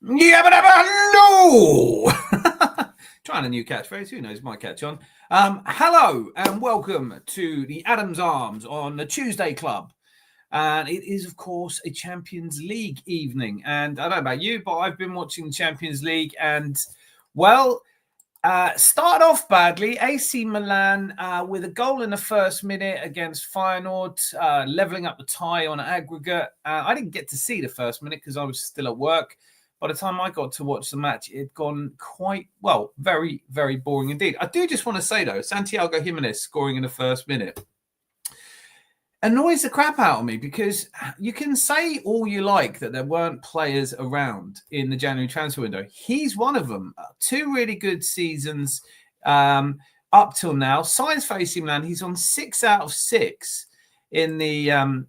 Yeah, but hello! Trying a new catchphrase. Who knows my catch on? Hello and welcome to the Adams Arms on the Tuesday Club. And it is, of course, a Champions League evening. And I don't know about you, but I've been watching the Champions League and, well, started off badly. AC Milan with a goal in the first minute against Feyenoord, levelling up the tie on aggregate. I didn't get to see the first minute because I was still at work. By the time I got to watch the match, it had gone quite, well, very, very boring indeed. I do just want to say, though, Santiago Jimenez scoring in the first minute annoys the crap out of me because you can say all you like that there weren't players around in the January transfer window. He's one of them. 2 really good seasons up till now. Signs for AC Milan. He's on 6 out of 6 in the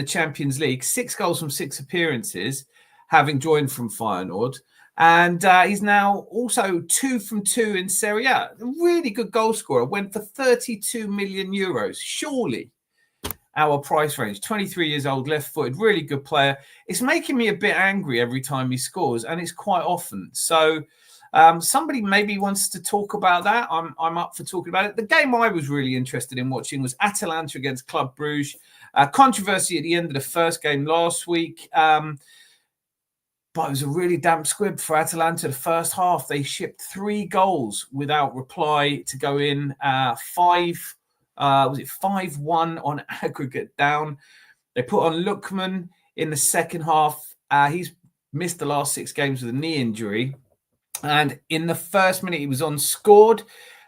Champions League. 6 goals from 6 appearances, having joined from Feyenoord. And he's now also 2 from 2 in Serie A. A really good goal scorer. Went for 32 million euros. Surely our price range. 23 years old, left-footed, really good player. It's making me a bit angry every time he scores, and it's quite often. So somebody maybe wants to talk about that. I'm up for talking about it. The game I was really interested in watching was Atalanta against Club Brugge. Controversy at the end of the first game last week. But it was a really damp squib for Atalanta. The first half, they shipped 3 goals without reply to go in. 5-1 on aggregate down. They put on Lookman in the second half. He's missed the last 6 games with a knee injury. And in the first minute, he was on, scored.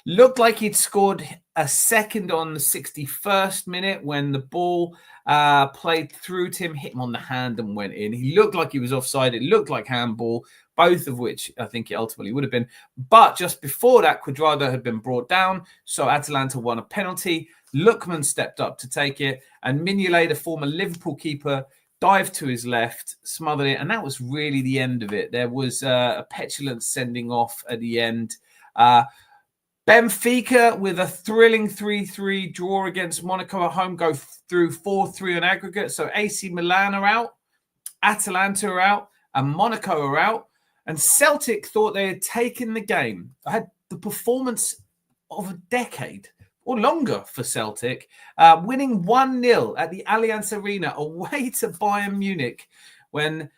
Looked like he'd scored a second on the 61st minute when the ball played through to him, hit him on the hand and went in. He looked like he was offside. It looked like handball, both of which I think it ultimately would have been. But just before that, Cuadrado had been brought down, so Atalanta won a penalty. Lookman stepped up to take it, and Mignolet, the former Liverpool keeper, dived to his left, smothered it, and that was really the end of it. There was a petulant sending off at the end. Benfica with a thrilling 3-3 draw against Monaco at home, go through 4-3 on aggregate. So AC Milan are out, Atalanta are out, and Monaco are out. And Celtic thought they had taken the game. I had the performance of a decade or longer for Celtic, winning 1-0 at the Allianz Arena away to Bayern Munich when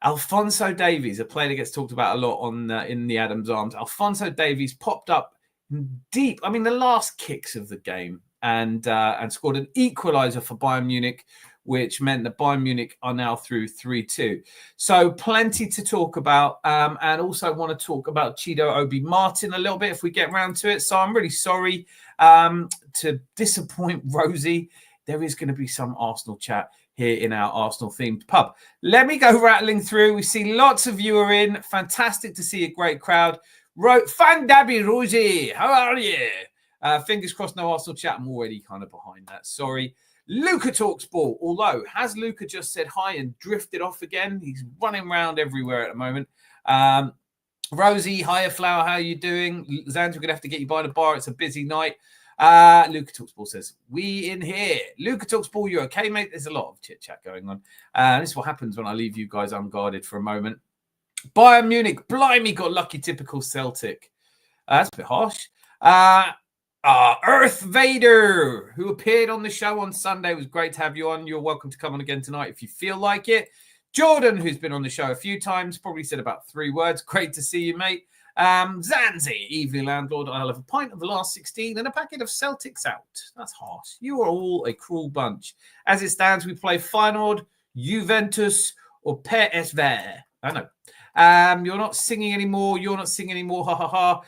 Alphonso Davies, a player that gets talked about a lot in the Adams Arms, Alphonso Davies popped up deep, the last kicks of the game and scored an equaliser for Bayern Munich, which meant that Bayern Munich are now through 3-2. So plenty to talk about. And also want to talk about Chido Obi Martin a little bit if we get round to it. So I'm really sorry to disappoint Rosie. There is going to be some Arsenal chat here in our Arsenal-themed pub. Let me go rattling through. We see lots of you are in. Fantastic to see a great crowd. Fan Dabby Rosie, how are you? Fingers crossed, no Arsenal chat. I'm already kind of behind that. Sorry. Luca talks ball. Although, has Luca just said hi and drifted off again? He's running around everywhere at the moment. Rosie, hiya, Flower. How are you doing? Xander, we're going to have to get you by the bar. It's a busy night. Luca talks ball says, we in here. Luca talks ball, you okay, mate? There's a lot of chit chat going on. This is what happens when I leave you guys unguarded for a moment. Bayern Munich, blimey, got lucky, typical Celtic. That's a bit harsh. Earth Vader, who appeared on the show on Sunday. It was great to have you on. You're welcome to come on again tonight if you feel like it. Jordan, who's been on the show a few times, probably said about 3 words. Great to see you, mate. Zanzi, Evelyn Landlord, I'll have a pint of the last 16 and a packet of Celtics out. That's harsh. You are all a cruel bunch. As it stands, we play Feyenoord, Juventus, or PSV. I know. You're not singing anymore. Ha, ha, ha.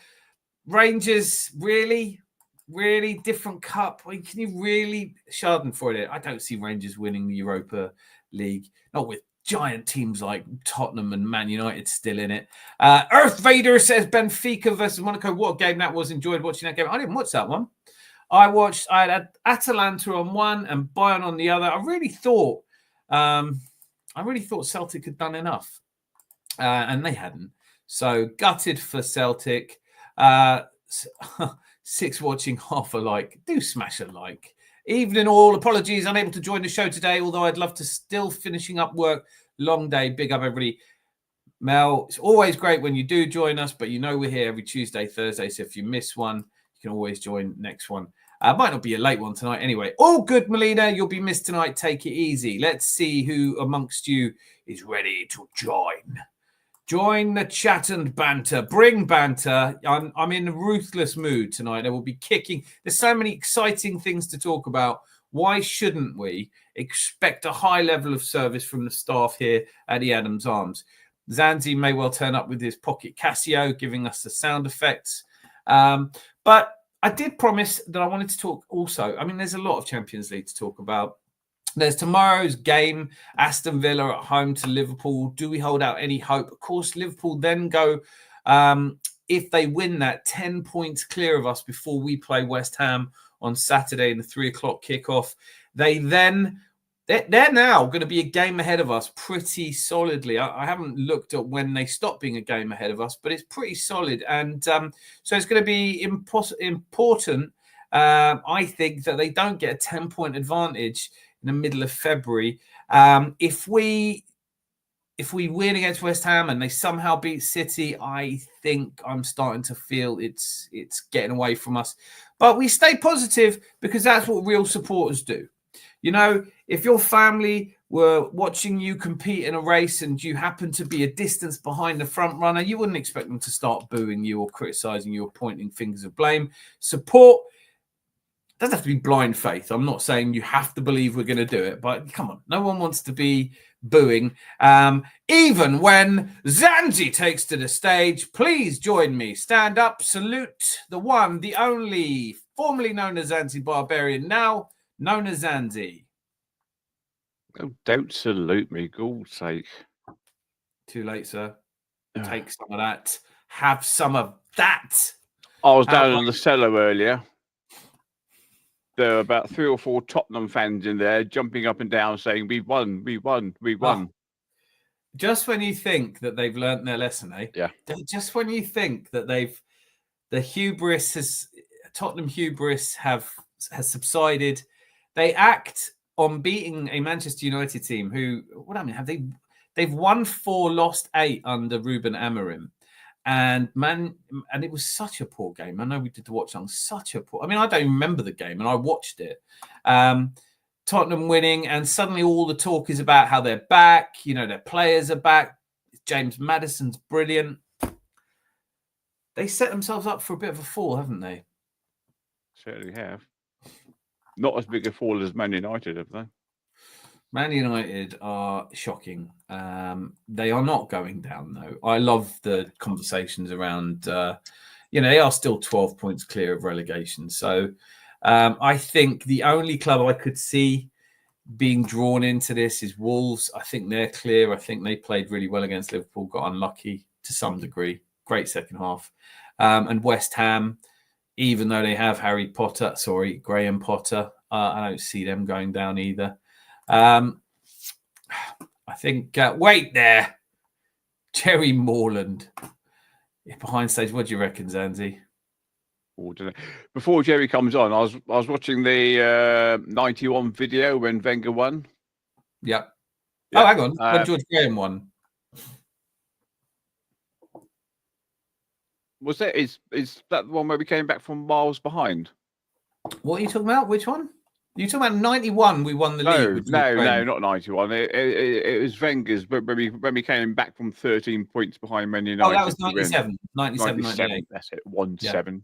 Rangers, really? Really? Different cup? Can you really? Schadenfreude. I don't see Rangers winning the Europa League. Not with giant teams like Tottenham and Man United still in it. Earth Vader says Benfica versus Monaco. What a game that was. Enjoyed watching that game. I didn't watch that one. I had Atalanta on one and Bayern on the other. I really thought Celtic had done enough. And they hadn't. So gutted for Celtic. 6 watching, half a like. Do smash a like. Evening all. Apologies, unable to join the show today, although I'd love to. Still finishing up work. Long day. Big up, everybody. Mel, it's always great when you do join us, but we're here every Tuesday, Thursday. So if you miss one, you can always join next one. Might not be a late one tonight anyway. All good, Melina. You'll be missed tonight. Take it easy. Let's see who amongst you is ready to join. Join the chat and banter. Bring banter. I'm in a ruthless mood tonight. There will be kicking. There's so many exciting things to talk about. Why shouldn't we expect a high level of service from the staff here at the Adams Arms? Zanzi may well turn up with his pocket Casio, giving us the sound effects. But I did promise that I wanted to talk also. I mean, there's a lot of Champions League to talk about. There's tomorrow's game, Aston Villa at home to Liverpool. Do we hold out any hope? Of course, Liverpool then go, if they win that, 10 points clear of us before we play West Ham on Saturday in the 3:00 kickoff. They're now going to be a game ahead of us pretty solidly. I haven't looked at when they stop being a game ahead of us, but it's pretty solid. And so it's going to be important, I think, that they don't get a 10-point advantage in the middle of February. If we win against West Ham and they somehow beat City, I think I'm starting to feel it's getting away from us. But we stay positive because that's what real supporters do. If your family were watching you compete in a race and you happen to be a distance behind the front runner, you wouldn't expect them to start booing you or criticizing you or pointing fingers of blame. Support doesn't have to be blind faith. I'm not saying you have to believe we're going to do it, but come on, no one wants to be booing. Even when Zanzi takes to the stage, please join me. Stand up, salute the one, the only, formerly known as Zanzi Barbarian, now known as Zanzi. Oh, don't salute me, God's sake. Too late, sir. Take some of that. Have some of that. I was down in the cellar earlier. There were about 3 or 4 Tottenham fans in there jumping up and down saying, "We won, we won, we won." Oh, just when you think that they've learnt their lesson, eh? Yeah. Just when you think that Tottenham hubris has subsided, they act on beating a Manchester United team who, they've won 4, lost 8 under Ruben Amorim. And it was such a poor game. I know we did the watch on such a poor. I mean, I don't even remember the game, and I watched it. Tottenham winning, and suddenly all the talk is about how they're back. Their players are back. James Maddison's brilliant. They set themselves up for a bit of a fall, haven't they? Certainly have. Not as big a fall as Man United, have they? Man United are shocking. They are not going down, though. I love the conversations around, they are still 12 points clear of relegation. So I think the only club I could see being drawn into this is Wolves. I think they're clear. I think they played really well against Liverpool, got unlucky to some degree. Great second half. And West Ham, even though they have Graham Potter, I don't see them going down either. I think, wait there, Jerry Morland behind stage. What do you reckon, Zanzi? Before Jerry comes on, I was watching the 91 video when Wenger won. Yep. Oh, hang on. When George Graham won. Was that is that the one where we came back from miles behind? What are you talking about? Which one? You talking about 91? We won the league. No, not 91. It was Wenger's, but when we came back from 13 points behind Man United. Oh, that was 97. 97. That's it. 1-7.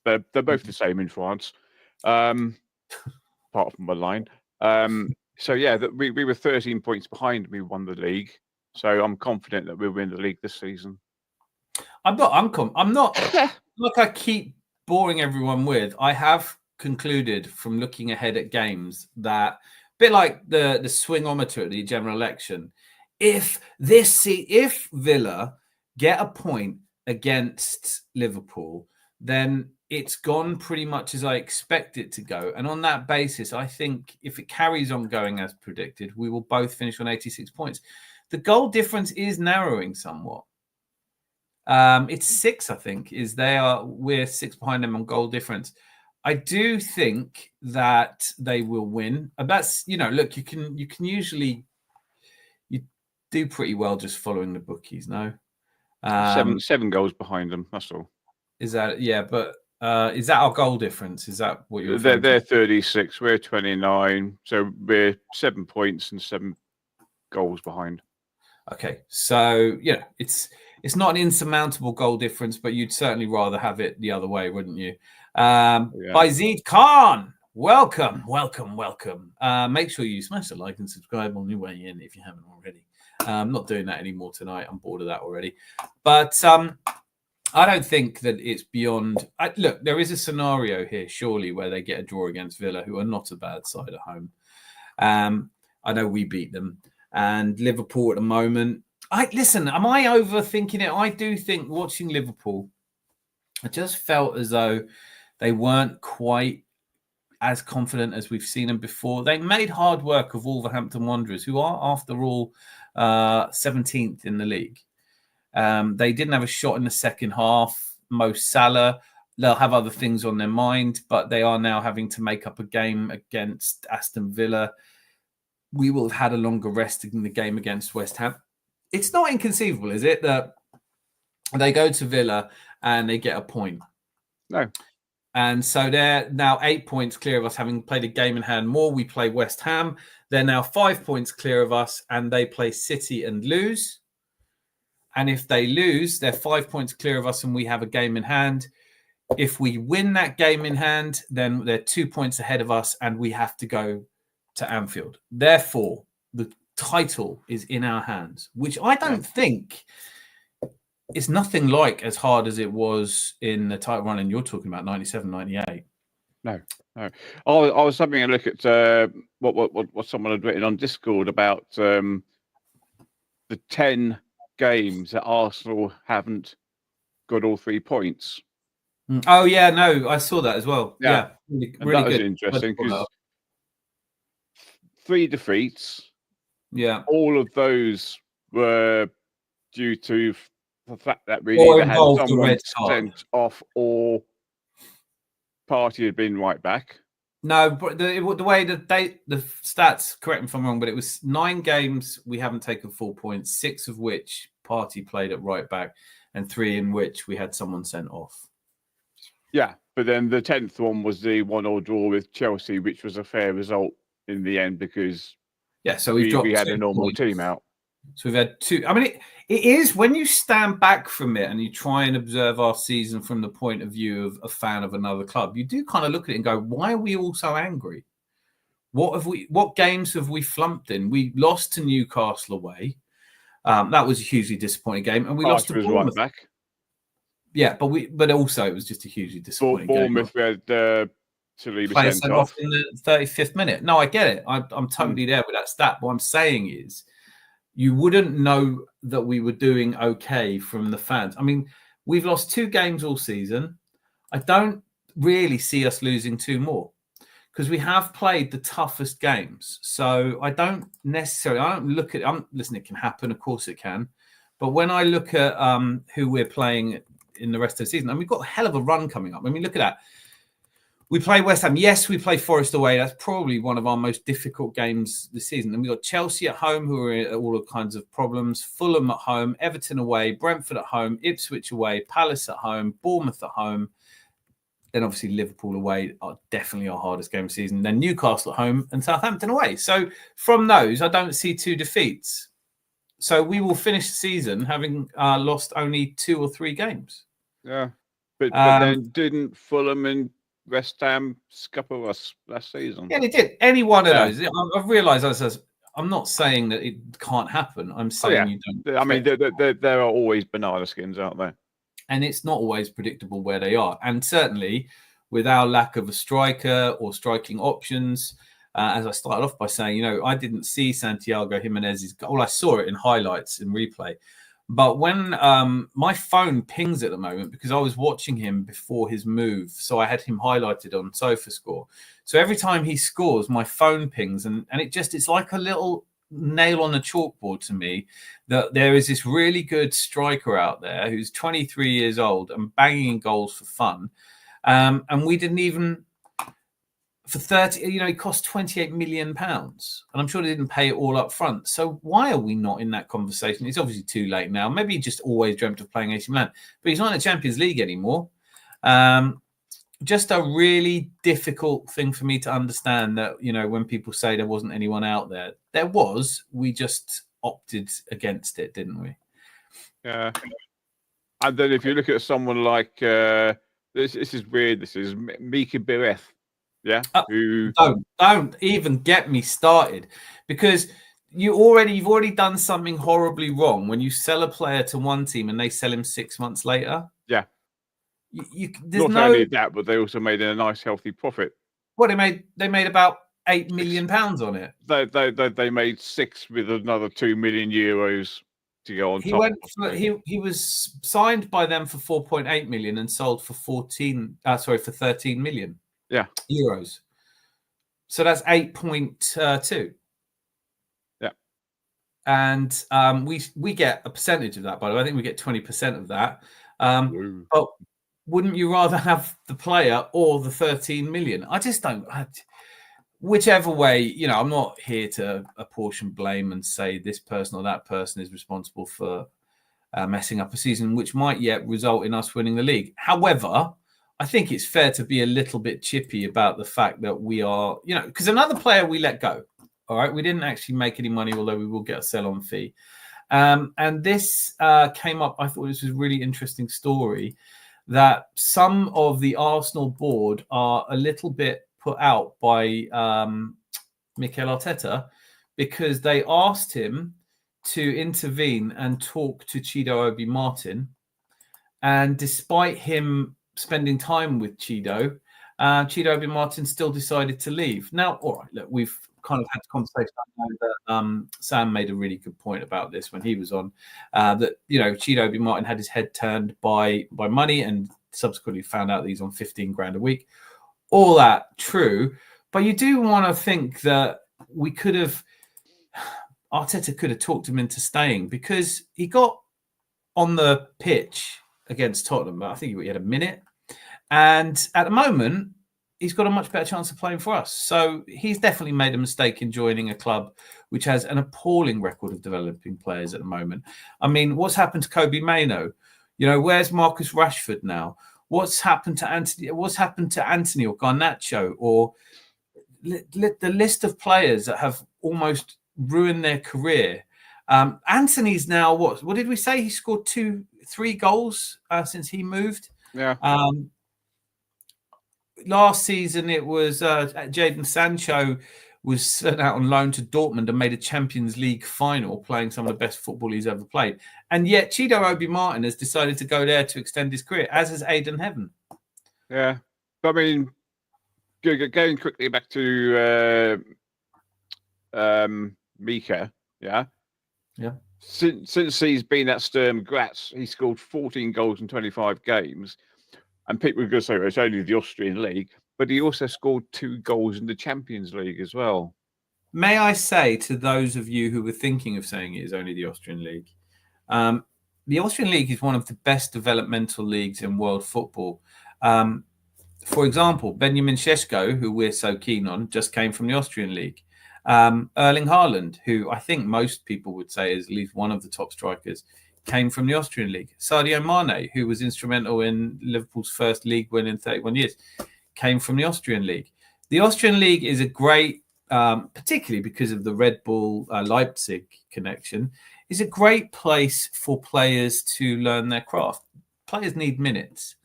They're both the same in France, apart from one line. So yeah, we were 13 points behind. We won the league, so I'm confident that we'll win the league this season. I'm not like I keep boring everyone with. I have concluded from looking ahead at games that, a bit like the swingometer at the general election, if Villa get a point against Liverpool, then it's gone pretty much as I expect it to go. And on that basis, I think if it carries on going as predicted, we will both finish on 86 points. The goal difference is narrowing somewhat. It's 6, I think. We're 6 behind them on goal difference. I do think that they will win. That's look, you can usually do pretty well just following the bookies. No, Seven goals behind them. That's all. is that but is that our goal difference? Is that what you're referring They're to? 36. We're 29. So we're 7 points and 7 goals behind. Okay, so yeah, it's not an insurmountable goal difference, but you'd certainly rather have it the other way, wouldn't you? Baizid Khan, welcome. Make sure you smash the like and subscribe on your way in if you haven't already. I'm not doing that anymore tonight. I'm bored of that already. But I don't think that it's beyond. Look, there is a scenario here, surely, where they get a draw against Villa, who are not a bad side at home. I know we beat them. And Liverpool at the moment, listen, am I overthinking it? I do think watching Liverpool, I just felt as though they weren't quite as confident as we've seen them before. They made hard work of Wolverhampton Wanderers, who are, after all, 17th in the league. They didn't have a shot in the second half. Mo Salah, they'll have other things on their mind, but they are now having to make up a game against Aston Villa. We will have had a longer rest in the game against West Ham. It's not inconceivable, is it, that they go to Villa and they get a point? No. And so they're now 8 points clear of us, having played a game in hand more. We play West Ham. They're now 5 points clear of us, and they play City and lose. And if they lose, they're 5 points clear of us, and we have a game in hand. If we win that game in hand, then they're 2 points ahead of us, and we have to go to Anfield. Therefore, the title is in our hands, which I don't think is nothing like as hard as it was in the title run. And you're talking about 97, 98. No. I was having a look at what someone had written on Discord about the 10 games that Arsenal haven't got all 3 points. Oh, yeah, no, I saw that as well. Yeah, really that was good. Interesting because 3 defeats. Yeah. All of those were due to the fact that we either had someone sent off or Party had been right back. No, but the way the stats, correct me if I'm wrong, but it was 9 games we haven't taken 4 points, 6 of which Party played at right back, and 3 in which we had someone sent off. Yeah, but then the 10th one was the 1-1 draw with Chelsea, which was a fair result in the end because so we had a normal team out. So we've had 2. I mean, it is when you stand back from it and you try and observe our season from the point of view of a fan of another club, you do kind of look at it and go, why are we all so angry? What games have we flumped in? We lost to Newcastle away. That was a hugely disappointing game, and we lost to Bournemouth. Right back. Yeah, but also it was just a hugely disappointing Bournemouth game. We had Saliba sent off in the 35th minute. No, I get it. I'm totally there with that stat. What I'm saying is, you wouldn't know that we were doing okay from the fans. I mean, we've lost 2 games all season. I don't really see us losing 2 more because we have played the toughest games. So I don't look at. Listen, it can happen. Of course, it can. But when I look at who we're playing in the rest of the season, and we've got a hell of a run coming up. I mean, look at that. We play West Ham. Yes, we play Forest away. That's probably one of our most difficult games this season. And we've got Chelsea at home, who are in all kinds of problems. Fulham at home, Everton away, Brentford at home, Ipswich away, Palace at home, Bournemouth at home. Then obviously Liverpool away are definitely our hardest game of the season. Then Newcastle at home and Southampton away. So from those, I don't see 2 defeats. So we will finish the season having lost only 2 or 3 games. Yeah, but then didn't Fulham and West Ham scupper us last season? Yeah, they did. Any one of those. I've realised I'm not saying that it can't happen. I'm saying you don't. I mean, there are always banana skins out there. And it's not always predictable where they are. And certainly with our lack of a striker or striking options, as I started off by saying, I didn't see Santiago Jimenez's goal. I saw it in highlights in replay. But when my phone pings at the moment because I was watching him before his move, so I had him highlighted on SofaScore. So every time he scores, my phone pings, and it's like a little nail on the chalkboard to me that there is this really good striker out there who's 23 years old and banging in goals for fun, and we didn't even for 30, he cost £28 million. And I'm sure they didn't pay it all up front. So why are we not in that conversation? It's obviously too late now. Maybe he just always dreamt of playing AC Milan, but he's not in the Champions League anymore. Just a really difficult thing for me to understand that, when people say there wasn't anyone out there, there was. We just opted against it, didn't we? Yeah. And then if you look at someone like, this is weird. This is Mika Bireth. Yeah. Who don't even get me started, because you've already done something horribly wrong when you sell a player to one team and they sell him 6 months later. Yeah. Not only that, but they also made a nice healthy profit. Well, they made about £8 million on it. They made 6 with another €2 million to go on top. He was signed by them for 4.8 million and sold for 13 million. Yeah. Euros. So that's 8.2. Yeah. And we get a percentage of that, by the way. I think we get 20% of that. But wouldn't you rather have the player or the 13 million? I just don't. Whichever way, I'm not here to apportion blame and say this person or that person is responsible for messing up a season, which might yet result in us winning the league. However, I think it's fair to be a little bit chippy about the fact that we are, because another player we let go. All right. We didn't actually make any money, although we will get a sell-on fee. And this came up. I thought this was a really interesting story, that some of the Arsenal board are a little bit put out by Mikel Arteta, because they asked him to intervene and talk to Chido Obi-Martin. And despite him spending time with Chido Obi-Martin still decided to leave. Now, all right, look, we've kind of had a conversation. I know that Sam made a really good point about this when he was on, that, Chido Obi-Martin had his head turned by money and subsequently found out that he's on 15 grand a week. All that true. But you do want to think that Arteta could have talked him into staying, because he got on the pitch against Tottenham. I think he had a minute. And at the moment, he's got a much better chance of playing for us. So he's definitely made a mistake in joining a club which has an appalling record of developing players at the moment. I mean, what's happened to Kobe Mainoo? Where's Marcus Rashford now? What's happened to Anthony? What's happened to Anthony or Garnacho? Or the list of players that have almost ruined their career. Anthony's now what did we say? He scored 3 goals since he moved. Yeah. Last season, it was Jadon Sancho was sent out on loan to Dortmund and made a Champions League final, playing some of the best football he's ever played. And yet Chido Obi-Martin has decided to go there to extend his career, as has Aidan Heaven. Yeah. I mean, going quickly back to Mika, yeah? Yeah. Since he's been at Sturm Graz, he scored 14 goals in 25 games. And people are going to say, well, it's only the Austrian League, but he also scored 2 goals in the Champions League as well. May I say to those of you who were thinking of saying it is only the Austrian League, the Austrian League is one of the best developmental leagues in world football. For example, Benjamin Šeško, who we're so keen on, just came from the Austrian League. Erling Haaland, who I think most people would say is at least one of the top strikers, came from the Austrian League. Sadio Mane, who was instrumental in Liverpool's first league win in 31 years, came from the Austrian League. The Austrian League is a great, particularly because of the Red Bull Leipzig connection, is a great place for players to learn their craft. Players need minutes.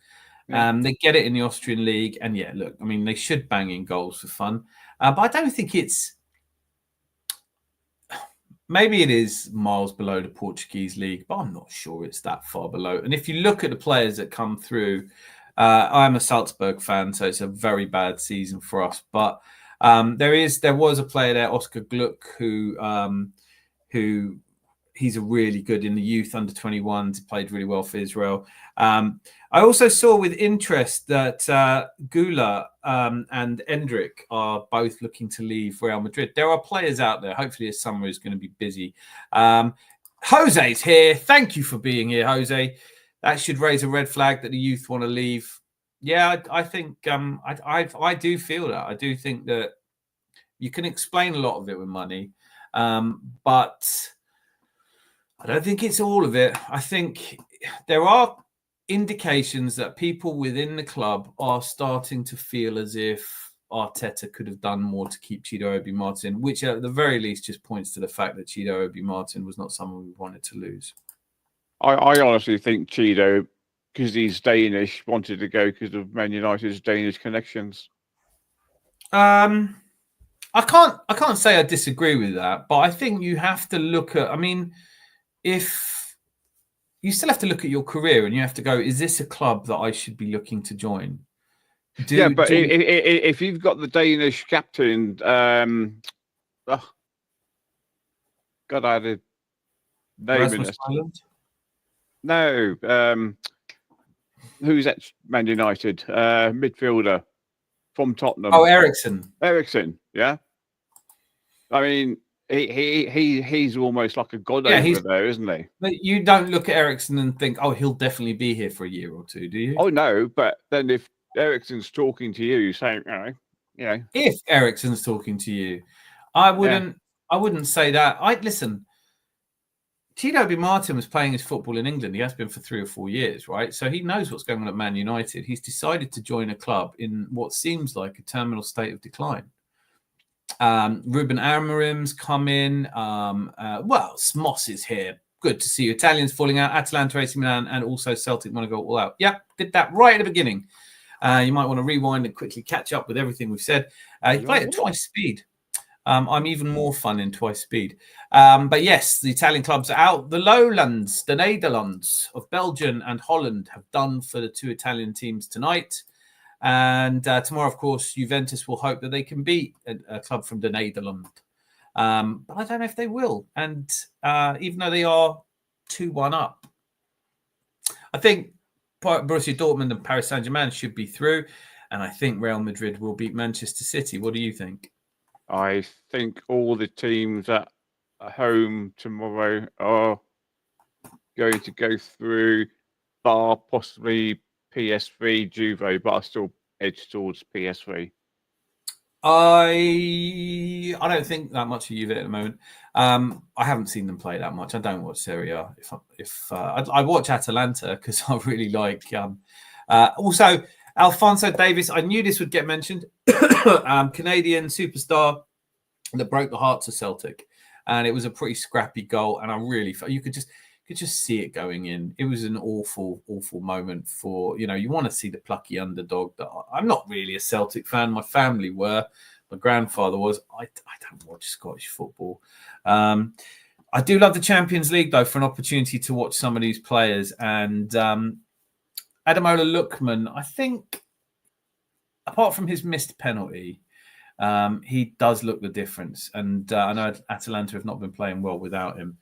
Yeah. They get it in the Austrian League. And yeah, look, I mean, they should bang in goals for fun. But I don't think it's... Maybe it is miles below the Portuguese league, but I'm not sure it's that far below. And if you look at the players that come through, I'm a Salzburg fan, so it's a very bad season for us. But there was a player there, Oscar Gluck, who he's a really good in the youth under 21s, played really well for Israel. I also saw with interest that Gula and Endrick are both looking to leave Real Madrid. There are players out there. Hopefully this summer is going to be busy. Jose's here. Thank you for being here, Jose. That should raise a red flag that the youth want to leave. Yeah, I think I do feel that. I do think that you can explain a lot of it with money, but I don't think it's all of it. I think there are indications that people within the club are starting to feel as if Arteta could have done more to keep Chido Obi Martin, which at the very least just points to the fact that Chido Obi Martin was not someone we wanted to lose. I honestly think Cheeto, because he's Danish, wanted to go because of Man United's Danish connections. I can't say I disagree with that, but I think you have to look at. I mean, if you still have to look at your career and you have to go, is this a club that I should be looking to join? But if you've got the Danish captain, oh, God, I had a name in it. No, who's at Man United? Midfielder from Tottenham. Oh, Ericsson. Yeah. I mean, he's almost like a god over there, isn't he? But you don't look at Ericsson and think, oh, he'll definitely be here for a year or two, do you? Oh no, but then if Ericsson's talking to you, saying, if Ericsson's talking to you, I wouldn't say that. Listen. Chido Obi Martin was playing his football in England. He has been for 3 or 4 years, right? So he knows what's going on at Man United. He's decided to join a club in what seems like a terminal state of decline. Ruben Amorim's come in. Smoss is here. Good to see you. Italians falling out. Atalanta, AC Milan, and also Celtic want to go all out. Yeah, did that right at the beginning. You might want to rewind and quickly catch up with everything we've said. He played at twice speed. I'm even more fun in twice speed. But yes, the Italian clubs are out. The Lowlands, the Netherlands of Belgium and Holland have done for the 2 Italian teams tonight. And tomorrow, of course, Juventus will hope that they can beat a club from the Netherlands. But I don't know if they will. And even though they are 2-1 up, I think Borussia Dortmund and Paris Saint-Germain should be through. And I think Real Madrid will beat Manchester City. What do you think? I think all the teams at home tomorrow are going to go through, bar possibly PSV, Juve, but I still edge towards PSV. I don't think that much of Juve at the moment. I haven't seen them play that much. I don't watch Serie A. I watch Atalanta because I really like. Also, Alphonso Davies. I knew this would get mentioned. Canadian superstar that broke the hearts of Celtic, and it was a pretty scrappy goal. And I really felt you could just see it going in. It was an awful moment for, you want to see the plucky underdog. I'm not really a Celtic fan. My family were. My grandfather was. I don't watch Scottish football. I do love the Champions League, though, for an opportunity to watch some of these players. And Ademola Lookman, I think, apart from his missed penalty, he does look the difference. And I know Atalanta have not been playing well without him.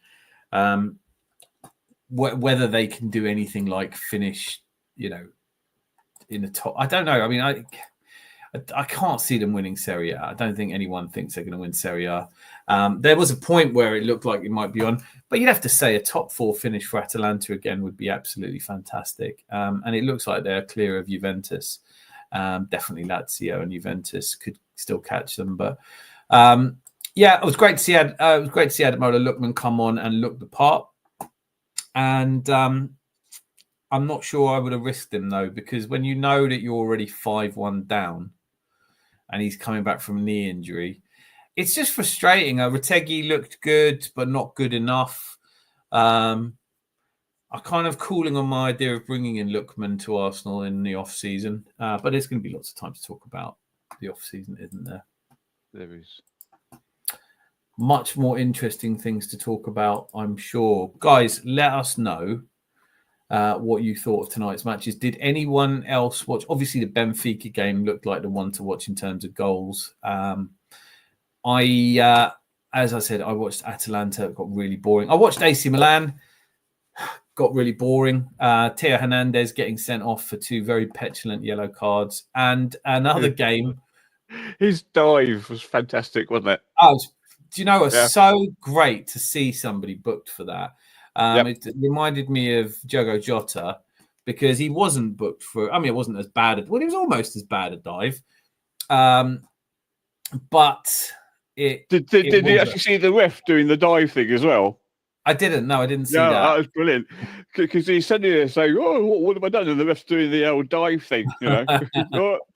Whether they can do anything like finish, in the top, I don't know. I mean, I can't see them winning Serie A. I don't think anyone thinks they're going to win Serie A. There was a point where it looked like it might be on, but you'd have to say a top 4 finish for Atalanta again would be absolutely fantastic. And it looks like they're clear of Juventus. Definitely Lazio and Juventus could still catch them, but it was great to see. It was great to see Ademola Lookman come on and look the part. And I'm not sure I would have risked him, though, because when you know that you're already 5-1 down and he's coming back from a knee injury, it's just frustrating. Retegui looked good, but not good enough. I'm kind of cooling on my idea of bringing in Lookman to Arsenal in the off-season, but there's going to be lots of time to talk about the off-season, isn't there? There is. Much more interesting things to talk about, I'm sure. Guys, let us know what you thought of tonight's matches. Did anyone else watch? Obviously, the Benfica game looked like the one to watch in terms of goals. As I said, I watched Atalanta. It got really boring. I watched AC Milan. Got really boring. Theo Hernandez getting sent off for 2 very petulant yellow cards. And another game. His dive was fantastic, wasn't it? Oh, do you know, it's so great to see somebody booked for that. It reminded me of Diogo Jota, because he wasn't booked for. I mean, it wasn't as bad. Well, it was almost as bad a dive, but Did it you was. actually see the ref doing the dive thing as well? I didn't. No, I didn't see Yeah, that. that was brilliant. Because he's sitting there saying, "Oh, what have I done?" And the ref's doing the old dive thing, oh,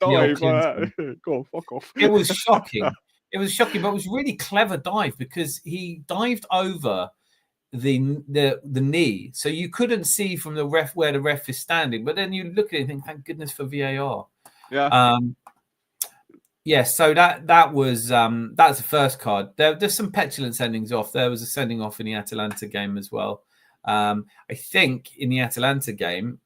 dive. Go on, fuck off. It was shocking. It was shocking, but it was really clever dive because he dived over the knee, so you couldn't see from the ref where the ref is standing. But then you look at it and think, "Thank goodness for VAR." Yeah. Yeah, so that was that's the first card. There's some petulant sendings off. There was a sending off in the Atalanta game as well. I think in the Atalanta game,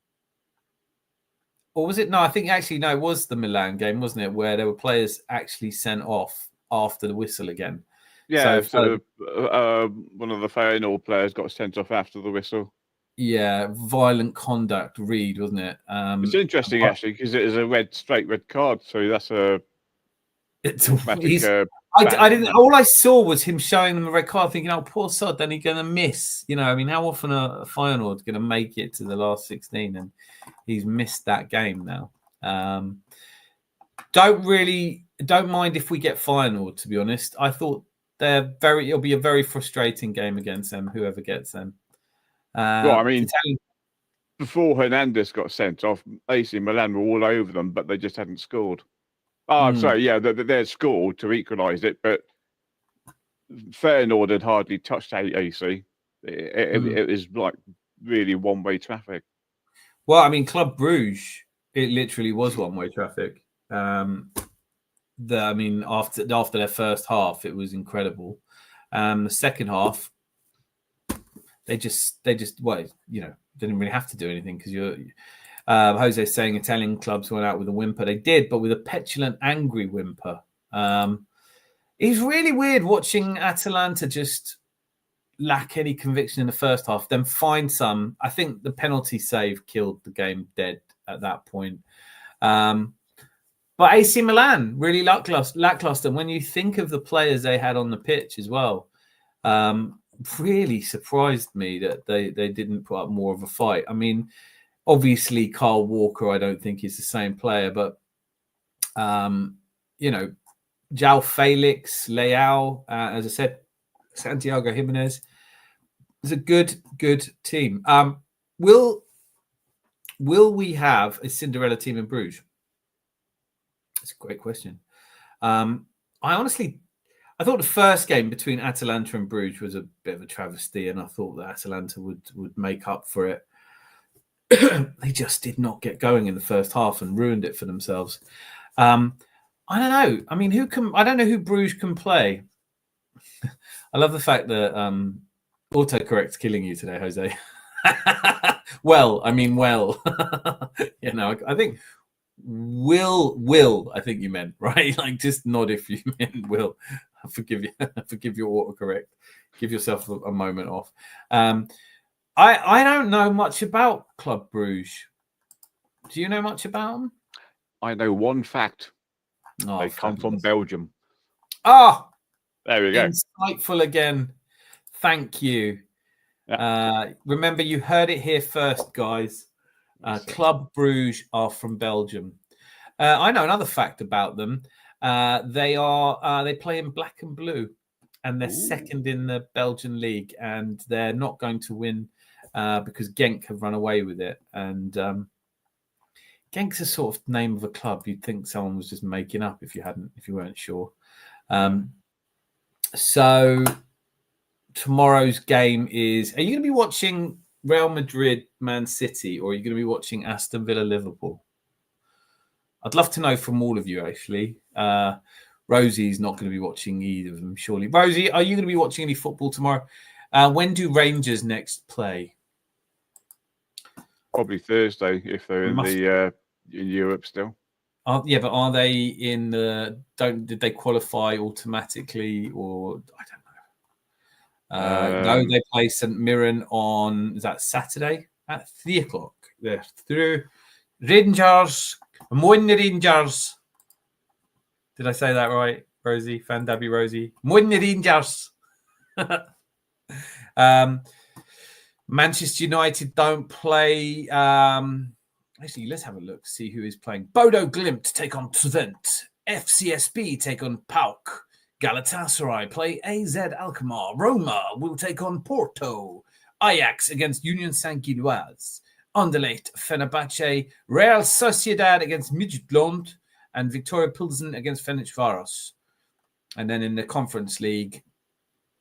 or was it? No, I think actually no, it was the Milan game, wasn't it? Where there were players actually sent off after the whistle again. Yeah, so one of the Feyenoord players got sent off after the whistle. Yeah, violent conduct, Reed, wasn't it? It's interesting actually because it is a straight red card, so that's a automatic. I didn't. All I saw was him showing them the red card, thinking, "Oh, poor sod, then he's going to miss." You know, I mean, how often a Feyenoord going to make it to the last 16, and he's missed that game now. Don't mind if we get Feyenoord. To be honest, I thought it'll be a very frustrating game against them, whoever gets them. Well, I mean, before Hernandez got sent off, AC Milan were all over them, but they just hadn't scored. Oh, I'm sorry, yeah, they scored to equalise it, but Feyenoord had hardly touched AC. It was like really one-way traffic. Well, I mean, Club Bruges, it literally was one-way traffic. I mean, after their first half, it was incredible. The second half, they just well, you know, didn't really have to do anything because Jose's saying Italian clubs went out with a whimper. They did, but with a petulant, angry whimper. It's really weird watching Atalanta just lack any conviction in the first half, then find some. I think the penalty save killed the game dead at that point. But AC Milan really lackluster. When you think of the players they had on the pitch as well, really surprised me that they didn't put up more of a fight. I mean, obviously Kyle Walker, I don't think is the same player, but you know, João Felix, Leao, as I said, Santiago Jimenez. It's a good team. Will we have a Cinderella team in Bruges? That's a great question. I thought the first game between Atalanta and Bruges was a bit of a travesty, and I thought that Atalanta would make up for it. They just did not get going in the first half and ruined it for themselves. I don't know. I mean, I don't know who Bruges can play. I love the fact that autocorrect's killing you today, Jose. Well, I you know, I think will I think you meant, right? Like, just nod if you meant will. I forgive you. Forgive your autocorrect. Give yourself a moment off. I don't know much about Club Bruges. Do you know much about them? I know one fact. Oh, they come from Belgium. Ah, there we go. Insightful again. Thank you. Yeah. Remember, you heard it here first, guys. Club Bruges are from Belgium. I know another fact about them. They play in black and blue, and they're second in the Belgian league, and they're not going to win because Genk have run away with it. And Genk's a sort of name of a club you'd think someone was just making up if you weren't sure. So tomorrow's game is: are you going to be watching Real Madrid, Man City, or are you going to be watching Aston Villa, Liverpool? I'd love to know from all of you, actually. Rosie's not going to be watching either of them, surely. Rosie, are you going to be watching any football tomorrow? When do Rangers next play? Probably Thursday, if they're in Europe still. Yeah, but are they in the? Did they qualify automatically, or I don't know? No, they play St Mirren on, is that Saturday at 3:00? They're through Rangers. Moin Rangers. Did I say that right, Rosie? Fan Dabby Rosie. Moin Rangers. Manchester United don't play. Actually, let's have a look, see who is playing. Bodo Glimt take on Twente. FCSB take on PAOK. Galatasaray play AZ Alkmaar. Roma will take on Porto. Ajax against Union Saint-Gilloise. Anderlecht, Fenerbahce. Real Sociedad against Midtjylland. And Victoria Pilsen against Ferencváros. And then in the Conference League,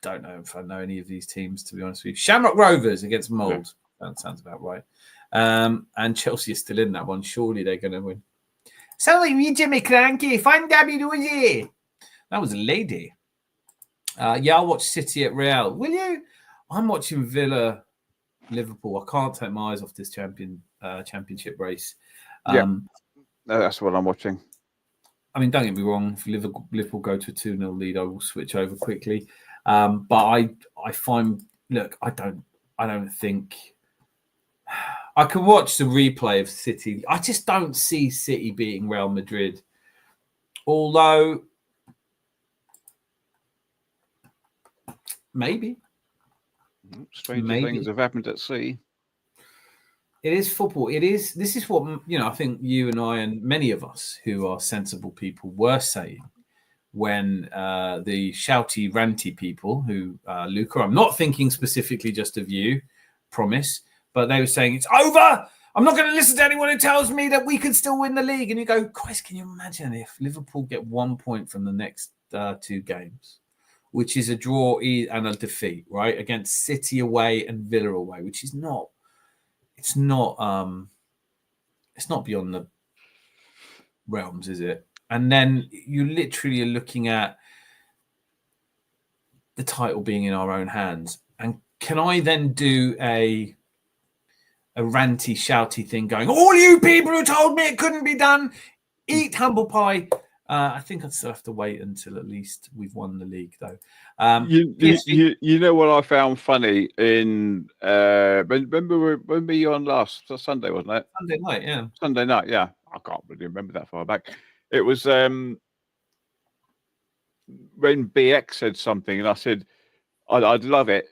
don't know if I know any of these teams, to be honest with you. Shamrock Rovers against Mold. Yeah. That sounds about right. And Chelsea is still in that one. Surely they're going to win. Sound like me, Jimmy Cranky. Find Gabby Louise. That was a lady. Yeah, I'll watch City at Real. Will you? I'm watching Villa, Liverpool. I can't take my eyes off this championship race. That's what I'm watching. I mean, don't get me wrong. If Liverpool go to a 2-0 lead, I will switch over quickly. But I find, look, I don't think I can watch the replay of City. I just don't see City beating Real Madrid. Although, maybe. Stranger things have happened at sea. It is football. This is what, I think you and I and many of us who are sensible people were saying when the shouty, ranty people who, Luca, I'm not thinking specifically just of you, promise, but they were saying, it's over. I'm not going to listen to anyone who tells me that we can still win the league. And you go, Christ, can you imagine if Liverpool get 1 point from the next 2 games, which is a draw and a defeat, right? Against City away and Villa away, which is not, it's not beyond the realms, is it? And then you literally are looking at the title being in our own hands. And can I then do a ranty, shouty thing going, all you people who told me it couldn't be done, eat humble pie. I think I'd still have to wait until at least we've won the league, though. You know what I found funny in when we on last Sunday, wasn't it? Sunday night, yeah. Sunday night, yeah. I can't really remember that far back. It was when BX said something, and I said I'd love it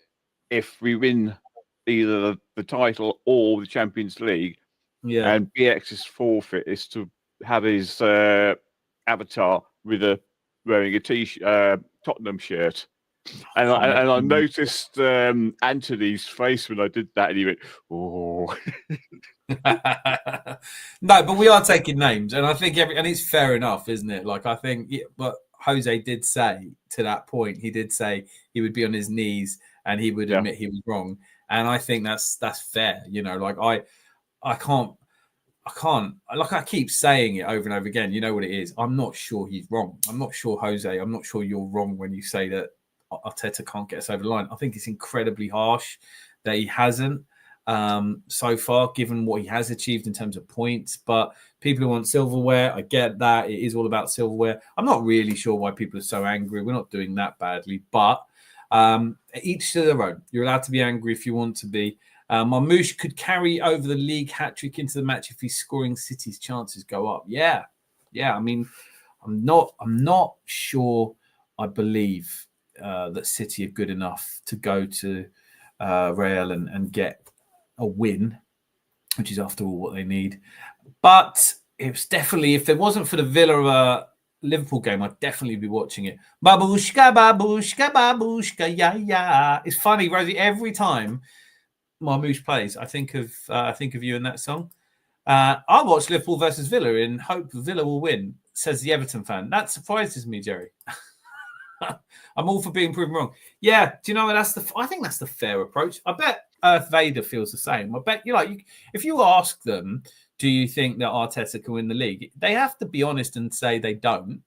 if we win either the title or the Champions League. Yeah. And BX's forfeit is to have his avatar wearing a Tottenham shirt. And I noticed Anthony's face when I did that, and he went, "Oh." No, but we are taking names, and I think and it's fair enough, isn't it? Like, I think what Jose did say to that point, he did say he would be on his knees and he would admit he was wrong, and I think that's fair. Like I can't. Like I keep saying it over and over again. You know what it is? I'm not sure he's wrong. I'm not sure, Jose. I'm not sure you're wrong when you say that Arteta can't get us over the line. I think it's incredibly harsh that he hasn't so far, given what he has achieved in terms of points. But people who want silverware, I get that. It is all about silverware. I'm not really sure why people are so angry. We're not doing that badly. But each to their own. You're allowed to be angry if you want to be. Marmoush could carry over the league hat-trick into the match if he's scoring. City's chances go up. Yeah. I mean, I'm not sure. I believe that City are good enough to go to Real and get a win, which is after all what they need. But it's definitely, if there wasn't for the Villa Liverpool game, I'd definitely be watching it. Babushka, babushka, babushka, yeah. It's funny, Rosie. Every time Marmoush plays, I think of you in that song. I'll watch Liverpool versus Villa in hope Villa will win, says the Everton fan. That surprises me, Jerry. I'm all for being proven wrong. Yeah, do you know what? I think that's the fair approach. I bet Earth Vader feels the same. I bet if you ask them, do you think that Arteta can win the league? They have to be honest and say they don't.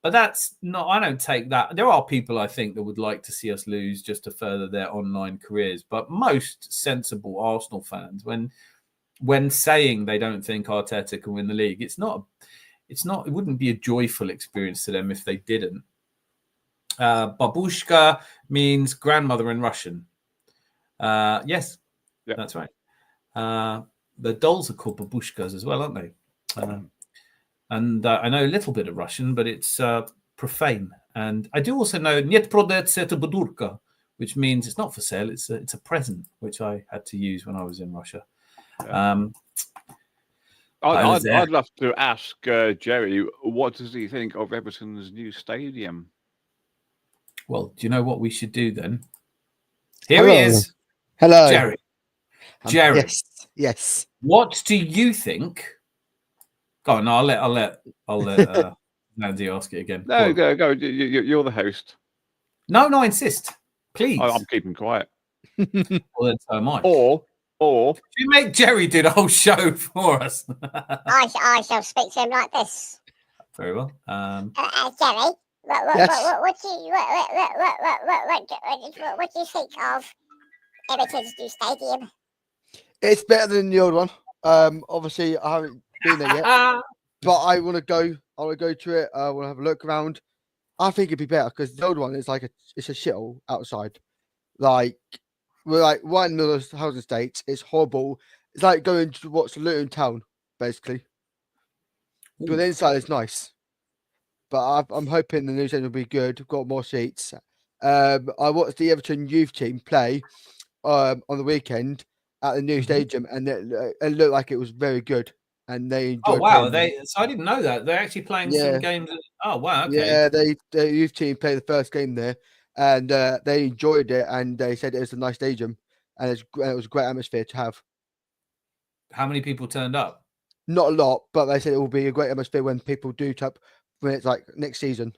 But that's not, I don't take that. There are people I think that would like to see us lose just to further their online careers. But most sensible Arsenal fans, when saying they don't think Arteta can win the league, it wouldn't be a joyful experience to them if they didn't. Babushka means grandmother in Russian. Yes, yep. That's right. The dolls are called babushkas as well, aren't they? And I know a little bit of Russian, but it's profane. And I do also know Niet prodetse to badurka, which means it's not for sale. It's a present, which I had to use when I was in Russia. Yeah. I'd love to ask Jerry, what does he think of Everton's new stadium? Well, do you know what we should do then? Here he is. Hello. Jerry. Jerry. Yes. What do you think? Go on, I'll let Nandy ask it again. No, go. You're the host. No, I insist. Please. I'm keeping quiet. Well, then so am I. Or you make Jerry do the whole show for us. I shall speak to him like this. Very well. Jerry, what do you think of Everton's new stadium? It's better than the old one. Obviously, I haven't been there yet, but I want to go. I want to go to it. I want to have a look around. I think it'd be better because the old one is it's a shithole outside. We're right in the middle of the housing estates. It's horrible. It's like going to watch Luton Town, basically. Ooh. But the inside is nice. But I'm hoping the new stadium will be good. We've got more seats. I watched the Everton youth team play on the weekend at the new stadium, and it looked like it was very good. And they enjoyed. Oh wow! So I didn't know that they're actually playing some games. Oh wow! Okay. Yeah, the youth team played the first game there, and they enjoyed it, and they said it was a nice stadium, and it was a great atmosphere to have. How many people turned up? Not a lot, but they said it will be a great atmosphere when people do tap when it's like next season.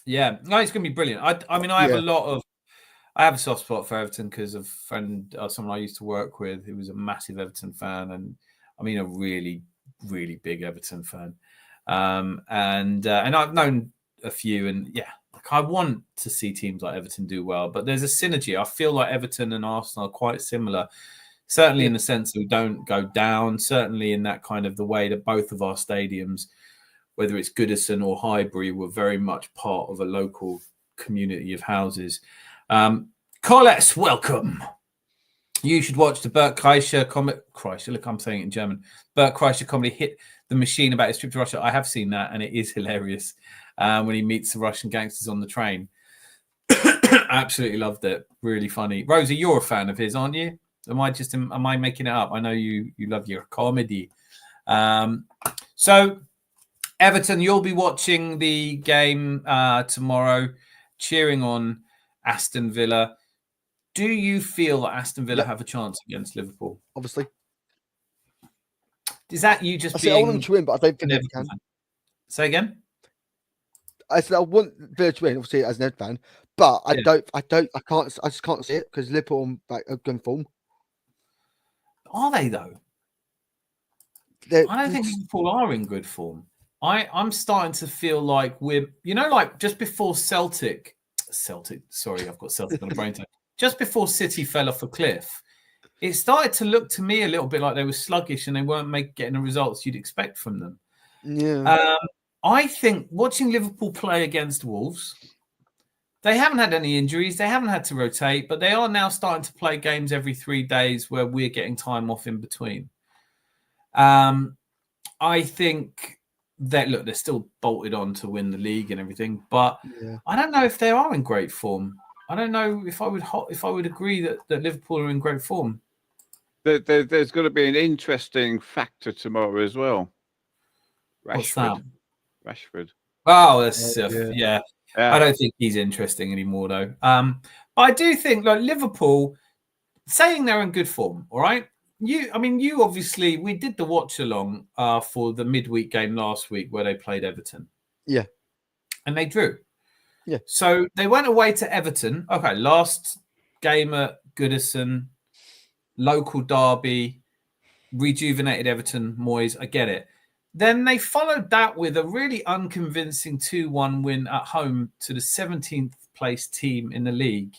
Yeah, no, it's going to be brilliant. I mean, I have a soft spot for Everton because of someone I used to work with who was a massive Everton fan, and I mean a really, really big Everton fan. And I've known a few, and yeah, I want to see teams like Everton do well. But there's a synergy. I feel like Everton and Arsenal are quite similar, certainly in the sense that we don't go down. Certainly in that kind of the way that both of our stadiums, whether it's Goodison or Highbury, were very much part of a local community of houses. Colette, welcome. You should watch the Bert Kreischer comedy. Kreischer, look, I'm saying it in German. Bert Kreischer comedy Hit the Machine about his trip to Russia. I have seen that, and it is hilarious when he meets the Russian gangsters on the train. Absolutely loved it. Really funny. Rosie, you're a fan of his, aren't you? Am I making it up? I know you love your comedy. So, Everton, you'll be watching the game tomorrow, cheering on Aston Villa. Do you feel that Aston Villa have a chance against Liverpool? Obviously. Is that you just I want them to win, but I don't think they can. Say again? I said I want Villa to win, obviously, as an Ed fan, but I just can't see it because Liverpool are going form. Are they though? I don't think Liverpool are in good form. I'm starting to feel like we're, like just before Celtic, sorry, I've got Celtic on the brain. Just before City fell off a cliff, it started to look to me a little bit like they were sluggish and they weren't getting the results you'd expect from them. Yeah. I think watching Liverpool play against Wolves, they haven't had any injuries. They haven't had to rotate, but they are now starting to play games every 3 days where we're getting time off in between. I think that, look, they're still bolted on to win the league and everything, but I don't know if they are in great form. I don't know if I would agree that Liverpool are in great form. There's going to be an interesting factor tomorrow as well. What's that? Rashford. Oh, that's yeah. I don't think he's interesting anymore, though. But I do think, like Liverpool, saying they're in good form. All right, you obviously, we did the watch along for the midweek game last week where they played Everton. Yeah, and they drew. Yeah. So they went away to Everton. Okay, last game at Goodison, local derby, rejuvenated Everton, Moyes. I get it. Then they followed that with a really unconvincing 2-1 win at home to the 17th place team in the league.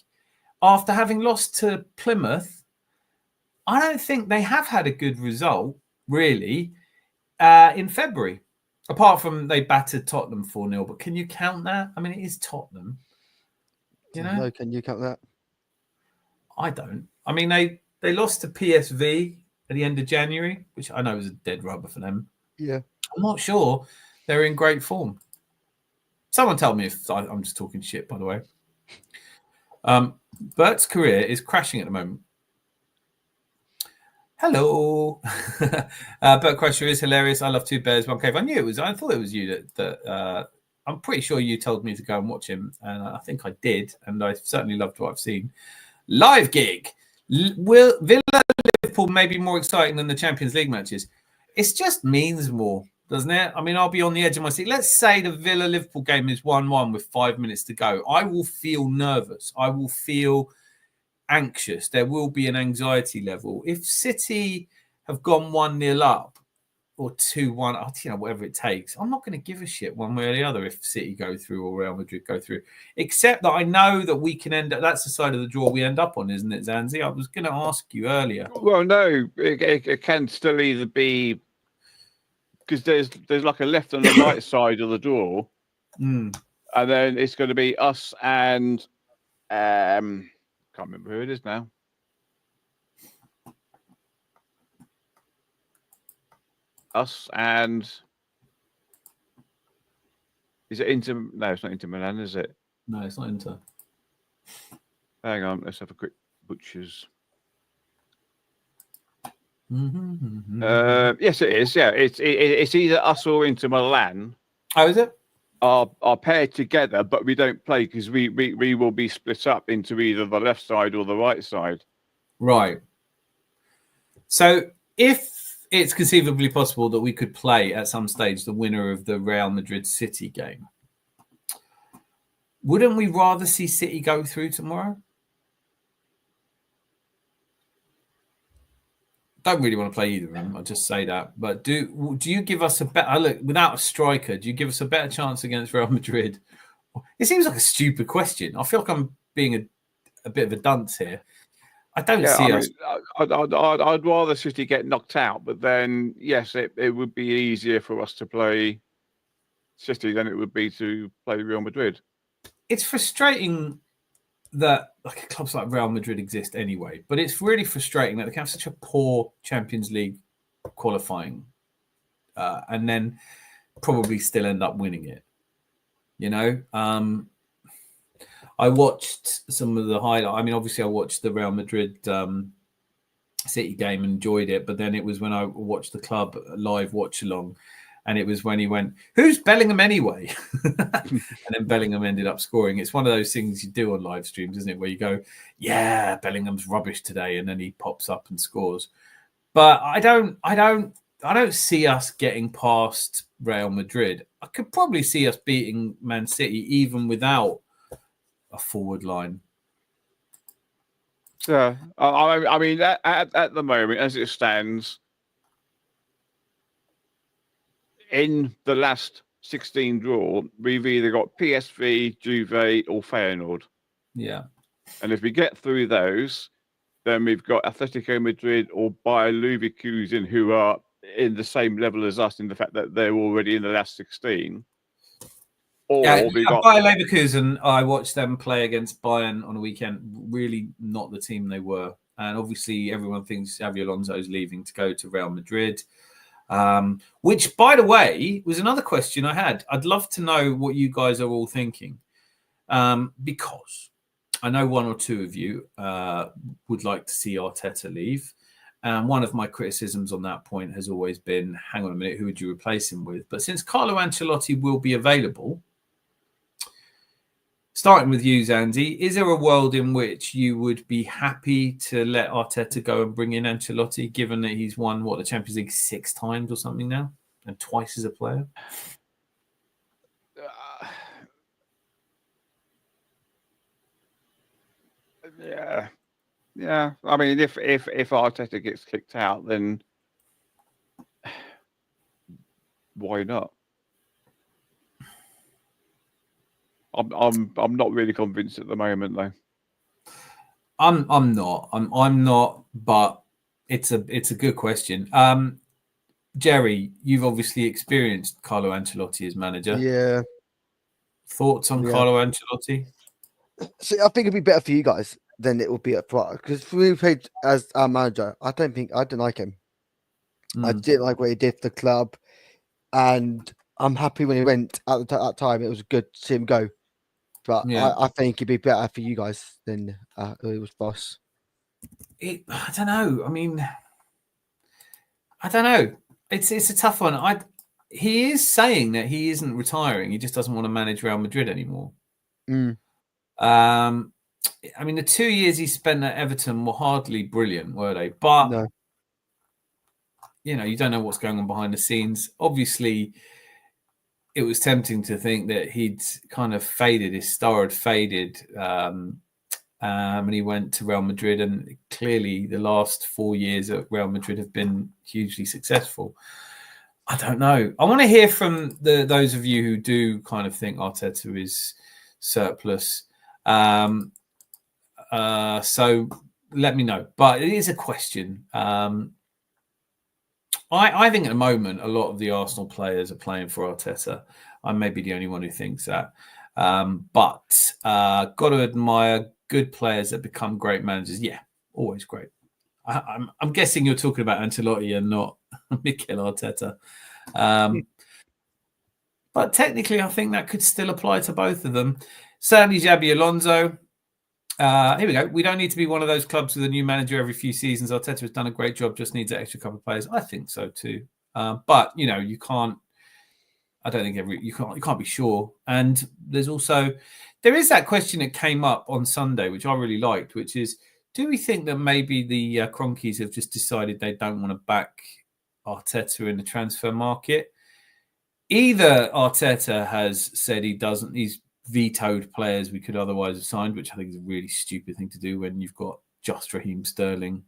After having lost to Plymouth, I don't think they have had a good result, really, in February. Apart from they battered Tottenham 4-0. But can you count that? I mean, it is Tottenham. No, can you count that? I don't. I mean, they lost to PSV at the end of January, which I know was a dead rubber for them. Yeah. I'm not sure they're in great form. Someone tell me if I'm just talking shit, by the way. Bert's career is crashing at the moment. Hello. Bert Crusher is hilarious. I love Two Bears, One Cave. I thought it was you that I'm pretty sure you told me to go and watch him. And I think I did. And I certainly loved what I've seen. Live gig. Will Villa Liverpool may be more exciting than the Champions League matches? It just means more, doesn't it? I mean, I'll be on the edge of my seat. Let's say the Villa Liverpool game is 1-1 with 5 minutes to go. I will feel nervous. I will feel anxious. There will be an anxiety level. If City have gone 1-0 up or 2-1, whatever it takes, I'm not going to give a shit one way or the other if City go through or Real Madrid go through, except that I know that we can end up, that's the side of the draw we end up on, isn't it, Zanzi? I was going to ask you earlier. Well, no, it can still either be, because there's like a left and a right side of the draw, and then it's going to be us and can't remember who it is now. Us and is it Inter? No, it's not Inter Milan, is it? No, it's not Inter. Hang on, let's have a quick butchers. Yes, it is. Yeah, it's either us or Inter Milan. Oh, is it? Are paired together, but we don't play because we will be split up into either the left side or the right side. Right. So if it's conceivably possible that we could play at some stage the winner of the Real Madrid City game, wouldn't we rather see City go through tomorrow? Don't really want to play either of them. I'll just say that. But do you give us a better look without a striker? Do you give us a better chance against Real Madrid? It seems like a stupid question. I feel like I'm being a bit of a dunce here. I don't see us. I'd rather City get knocked out, but then yes, it would be easier for us to play City than it would be to play Real Madrid. It's frustrating that clubs like Real Madrid exist anyway, but it's really frustrating that they can have such a poor Champions League qualifying and then probably still end up winning it. I watched some of the highlights. I mean, obviously I watched the Real Madrid City game and enjoyed it, but then it was when I watched the club live watch along, and it was when he went, "Who's Bellingham anyway?" And then Bellingham ended up scoring. It's one of those things you do on live streams, isn't it? Where you go, "Yeah, Bellingham's rubbish today," and then he pops up and scores. But I don't see us getting past Real Madrid. I could probably see us beating Man City even without a forward line. Yeah, I mean, at the moment, as it stands, in the last 16 draw, we've either got PSV, Juve, or Feyenoord. Yeah. And if we get through those, then we've got Atletico Madrid or Bayer Leverkusen, who are in the same level as us in the fact that they're already in the last 16. Or we got Bayer Leverkusen. I watched them play against Bayern on a weekend. Really not the team they were. And obviously everyone thinks Xabi Alonso is leaving to go to Real Madrid. Which, by the way, was another question I had. I'd love to know what you guys are all thinking, because I know one or two of you would like to see Arteta leave. And one of my criticisms on that point has always been, hang on a minute, who would you replace him with? But since Carlo Ancelotti will be available, starting with you, Zandy, is there a world in which you would be happy to let Arteta go and bring in Ancelotti, given that he's won, the Champions League 6 times or something now, and twice as a player? Yeah. I mean, if Arteta gets kicked out, then why not? I'm not really convinced at the moment, though. I'm not, but it's a good question. Jerry, you've obviously experienced Carlo Ancelotti as manager. Yeah. Thoughts on Carlo Ancelotti? So I think it'd be better for you guys than it would be for us, because if we played as our manager, I didn't like him. I didn't like what he did for the club, and I'm happy when he went at that time. It was good to see him go. But Yeah. I think it'd be better for you guys than it was for us. I don't know. I mean, I don't know. It's a tough one. He is saying that he isn't retiring. He just doesn't want to manage Real Madrid anymore. Mm. I mean, the 2 years he spent at Everton were hardly brilliant, were they? But No. you know, you don't know what's going on behind the scenes. Obviously, it was tempting to think that he'd kind of faded. His star had faded. And he went to Real Madrid, and clearly the last 4 years at Real Madrid have been hugely successful. I don't know. I want to hear from those of you who do kind of think Arteta is surplus. So let me know. But it is a question. I think at the moment, a lot of the Arsenal players are playing for Arteta. I may be the only one who thinks that. But got to admire good players that become great managers. Yeah, always great. I'm guessing you're talking about Ancelotti and not Mikel Arteta. But technically, I think that could still apply to both of them. Certainly, Xabi Alonso. Here we go. We don't need to be one of those clubs with a new manager every few seasons. Arteta has done a great job. Just needs an extra couple of players. I think so too. But you know, you can't. I don't think you can't be sure. And there is that question that came up on Sunday, which I really liked, which is, do we think that maybe the Cronkies have just decided they don't want to back Arteta in the transfer market? Either Arteta has said he's vetoed players we could otherwise have signed, which I think is a really stupid thing to do when you've got just Raheem Sterling.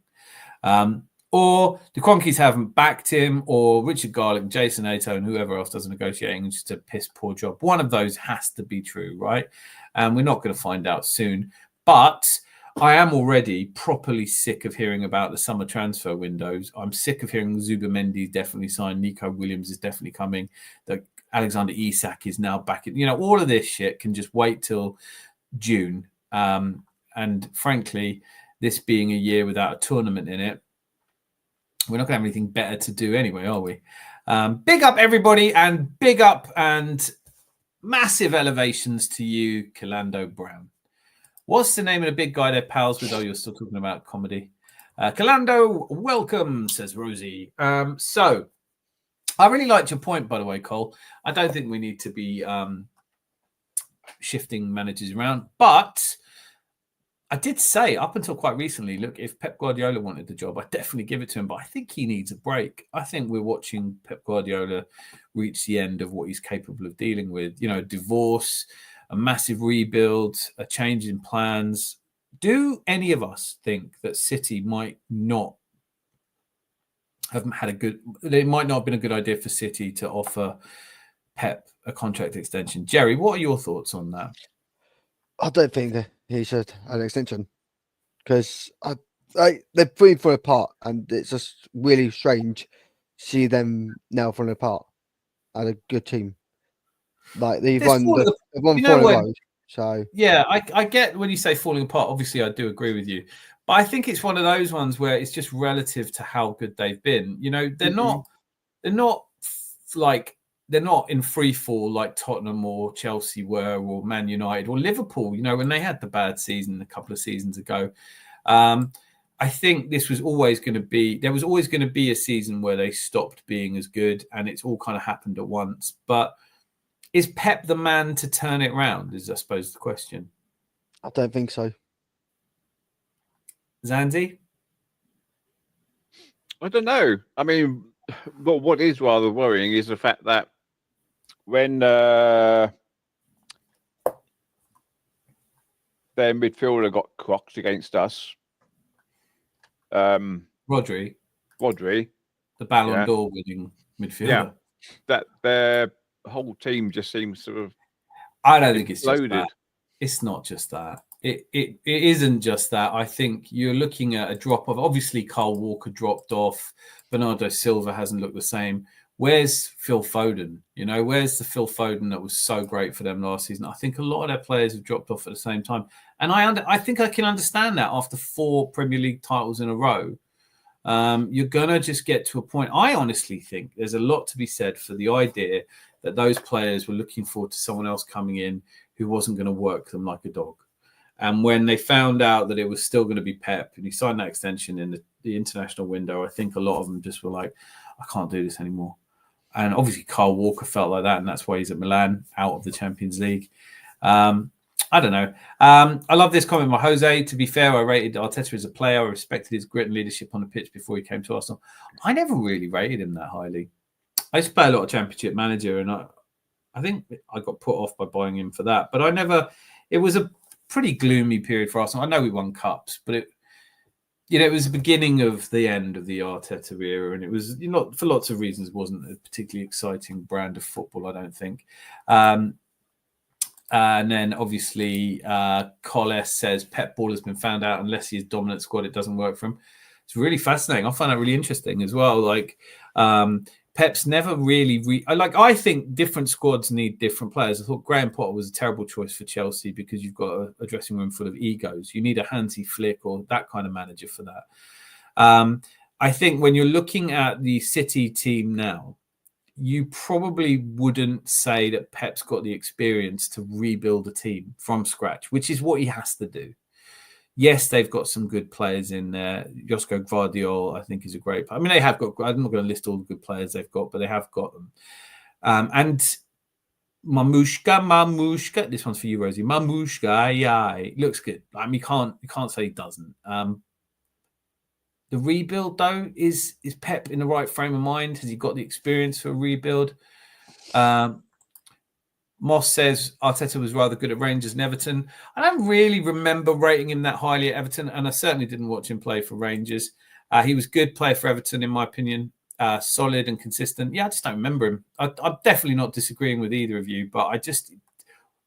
Or the Cronkies haven't backed him, or Richard Garlick, Jason Ato, and whoever else does the negotiating, just a piss poor job. One of those has to be true, right? And we're not going to find out soon. But I am already properly sick of hearing about the summer transfer windows. I'm sick of hearing Zubimendi definitely signed, Nico Williams is definitely coming, that Alexander Isak is now back. You know, all of this shit can just wait till June. And frankly, this being a year without a tournament in it, we're not going to have anything better to do anyway, are we? Big up, everybody, and big up and massive elevations to you, Kalando Brown. What's the name of the big guy they're pals with? Oh, you're still talking about comedy. Kalando, welcome, says Rosie. So I really liked your point, by the way, Cole. I don't think we need to be shifting managers around, but I did say up until quite recently, look, if Pep Guardiola wanted the job, I'd definitely give it to him. But I think he needs a break. I think we're watching Pep Guardiola reach the end of what he's capable of dealing with. You know, divorce, a massive rebuild, a change in plans. Do any of us think that City might not have had it might not have been a good idea for City to offer Pep a contract extension? Jerry, what are your thoughts on that? I don't think that he should have an extension because they're fully falling apart, and it's just really strange to see them now falling apart and a good team. Like they've won four in a row. So yeah, I get when you say falling apart. Obviously, I do agree with you, but I think it's one of those ones where it's just relative to how good they've been. You know, they're not in free fall like Tottenham or Chelsea were, or Man United or Liverpool, you know, when they had the bad season a couple of seasons ago. I think there was always going to be a season where they stopped being as good, and it's all kind of happened at once. But is Pep the man to turn it around, is I suppose the question. I don't think so. Zanzi? I don't know. I mean, what is rather worrying is the fact that when their midfielder got crocked against us, Rodri, the Ballon d'Or winning midfielder. That their whole team just seems sort of. I don't think it's just that. It's not just that. It isn't just that. I think you're looking at a drop off. Obviously, Kyle Walker dropped off. Bernardo Silva hasn't looked the same. Where's Phil Foden? You know, where's the Phil Foden that was so great for them last season? I think a lot of their players have dropped off at the same time. And I think I can understand that after 4 Premier League titles in a row. You're going to just get to a point. I honestly think there's a lot to be said for the idea that those players were looking forward to someone else coming in who wasn't going to work them like a dog. And when they found out that it was still going to be Pep and he signed that extension in the international window, I think a lot of them just were like, I can't do this anymore. And obviously Kyle Walker felt like that, and that's why he's at Milan, out of the Champions League. I don't know. I love this comment by Jose. To be fair, I rated Arteta as a player. I respected his grit and leadership on the pitch before he came to Arsenal. I never really rated him that highly. I used to play a lot of Championship Manager, and I think I got put off by buying him for that. But I never. It was a pretty gloomy period for Arsenal. I know we won cups, but it was the beginning of the end of the Arteta era, and it was for lots of reasons wasn't a particularly exciting brand of football, I don't think. And then obviously Coles says Pep Ball has been found out. Unless he's dominant squad, it doesn't work for him. It's really fascinating. I find that really interesting as well. Like Pep's never really I think different squads need different players. I thought Graham Potter was a terrible choice for Chelsea because you've got a dressing room full of egos. You need a Hansi Flick or that kind of manager for that. I think when you're looking at the City team now, you probably wouldn't say that Pep's got the experience to rebuild a team from scratch, which is what he has to do. Yes, they've got some good players in there. Josko Gvardiol, I think, is a great player. I mean, they have got, I'm not going to list all the good players they've got, but they have got them. And Mamushka, this one's for you, Rosie. Mamushka, yeah, it looks good. I mean, you can't say he doesn't. The rebuild, though, is Pep in the right frame of mind? Has he got the experience for a rebuild? Moss says Arteta was rather good at Rangers and Everton. I don't really remember rating him that highly at Everton, and I certainly didn't watch him play for Rangers. He was a good player for Everton, in my opinion. Solid and consistent. Yeah, I just don't remember him. I'm definitely not disagreeing with either of you, but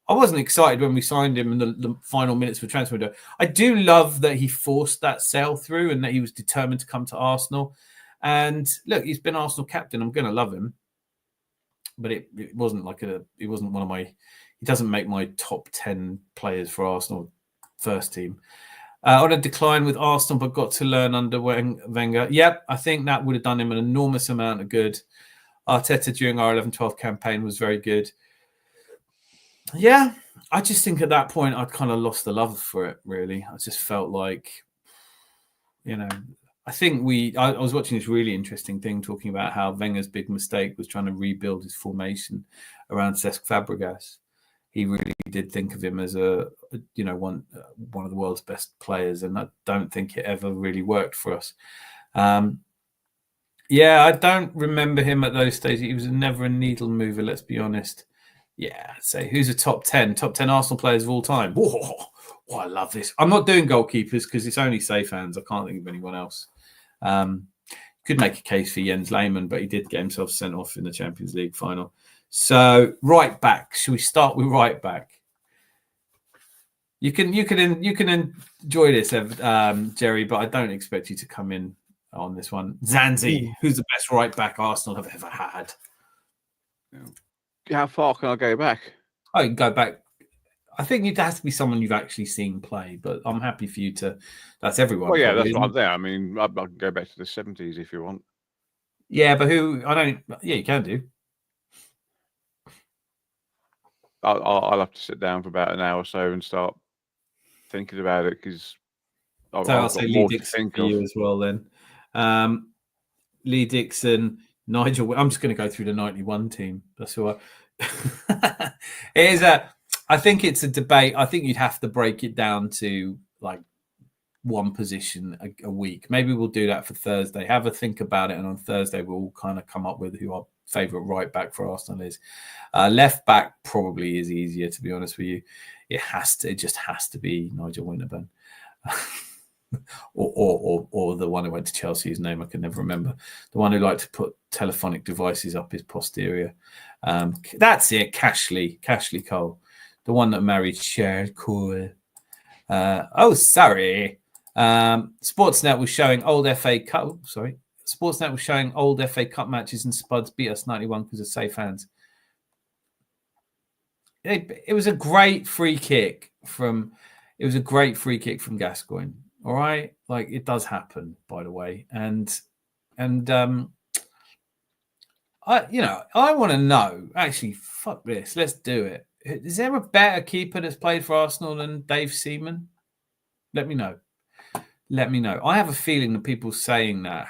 I wasn't excited when we signed him in the final minutes of the transfer window. I do love that he forced that sale through and that he was determined to come to Arsenal. And look, he's been Arsenal captain. I'm going to love him. But it wasn't it wasn't one of my, he doesn't make my top 10 players for Arsenal first team. On a decline with Arsenal, but got to learn under Wenger. Yep, I think that would have done him an enormous amount of good. Arteta during our 11-12 campaign was very good. Yeah, I just think at that point I'd kind of lost the love for it, really. I just felt like, I think I was watching this really interesting thing talking about how Wenger's big mistake was trying to rebuild his formation around Cesc Fabregas. He really did think of him as one of the world's best players, and I don't think it ever really worked for us. Yeah, I don't remember him at those stages. He was never a needle mover, let's be honest. Yeah, I'd say who's a top 10 Arsenal players of all time? Oh, I love this. I'm not doing goalkeepers because it's only safe hands. I can't think of anyone else. Could make a case for Jens Lehmann, but he did get himself sent off in the Champions League final. So right back. Should we start with right back? You can enjoy this, Jerry, but I don't expect you to come in on this one. Zanzi, who's the best right back Arsenal have ever had? How far can I go back? Oh, you can go back. I think it has to be someone you've actually seen play, but I'm happy for you to. That's everyone. Well, yeah, probably, that's right there. I mean, I can go back to the 70s if you want. Yeah, but who? I don't. Yeah, you can do. I'll have to sit down for about an hour or so and start thinking about it because I'll say Lee Dixon for you as well. Then Lee Dixon, Nigel. I'm just going to go through the 91 team. That's all right. It is I think it's a debate. I think you'd have to break it down to like one position a week. Maybe we'll do that for Thursday. Have a think about it, and on Thursday we'll kind of come up with who our favourite right back for Arsenal is. Left back probably is easier, to be honest with you. It just has to be Nigel Winterburn. or the one who went to Chelsea, whose name I can never remember. The one who liked to put telephonic devices up his posterior. That's it, Cashley Cole. The one that married Cher Cole. Sorry. Sportsnet was showing old FA Cup. Sportsnet was showing old FA Cup matches and Spuds beat us 91 because of safe hands. It was a great free kick from Gascoigne. All right, like it does happen, by the way, and I want to know. Actually, fuck this. Let's do it. Is there a better keeper that's played for Arsenal than Dave Seaman? Let me know. Let me know. I have a feeling that people saying that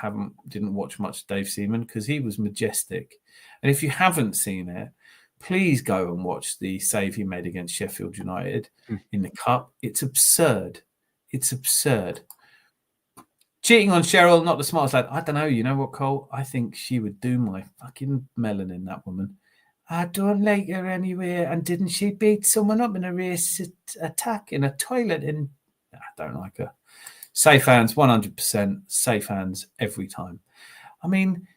didn't watch much of Dave Seaman because he was majestic. And if you haven't seen it, please go and watch the save he made against Sheffield United in the cup. It's absurd. It's absurd. Cheating on Cheryl, not the smartest lad. I don't know. You know what, Cole? I think she would do my fucking melanin, that woman. I don't like her anyway. And didn't she beat someone up in a race attack in a toilet? I don't like her. Safe hands, 100%. Safe hands every time. I mean,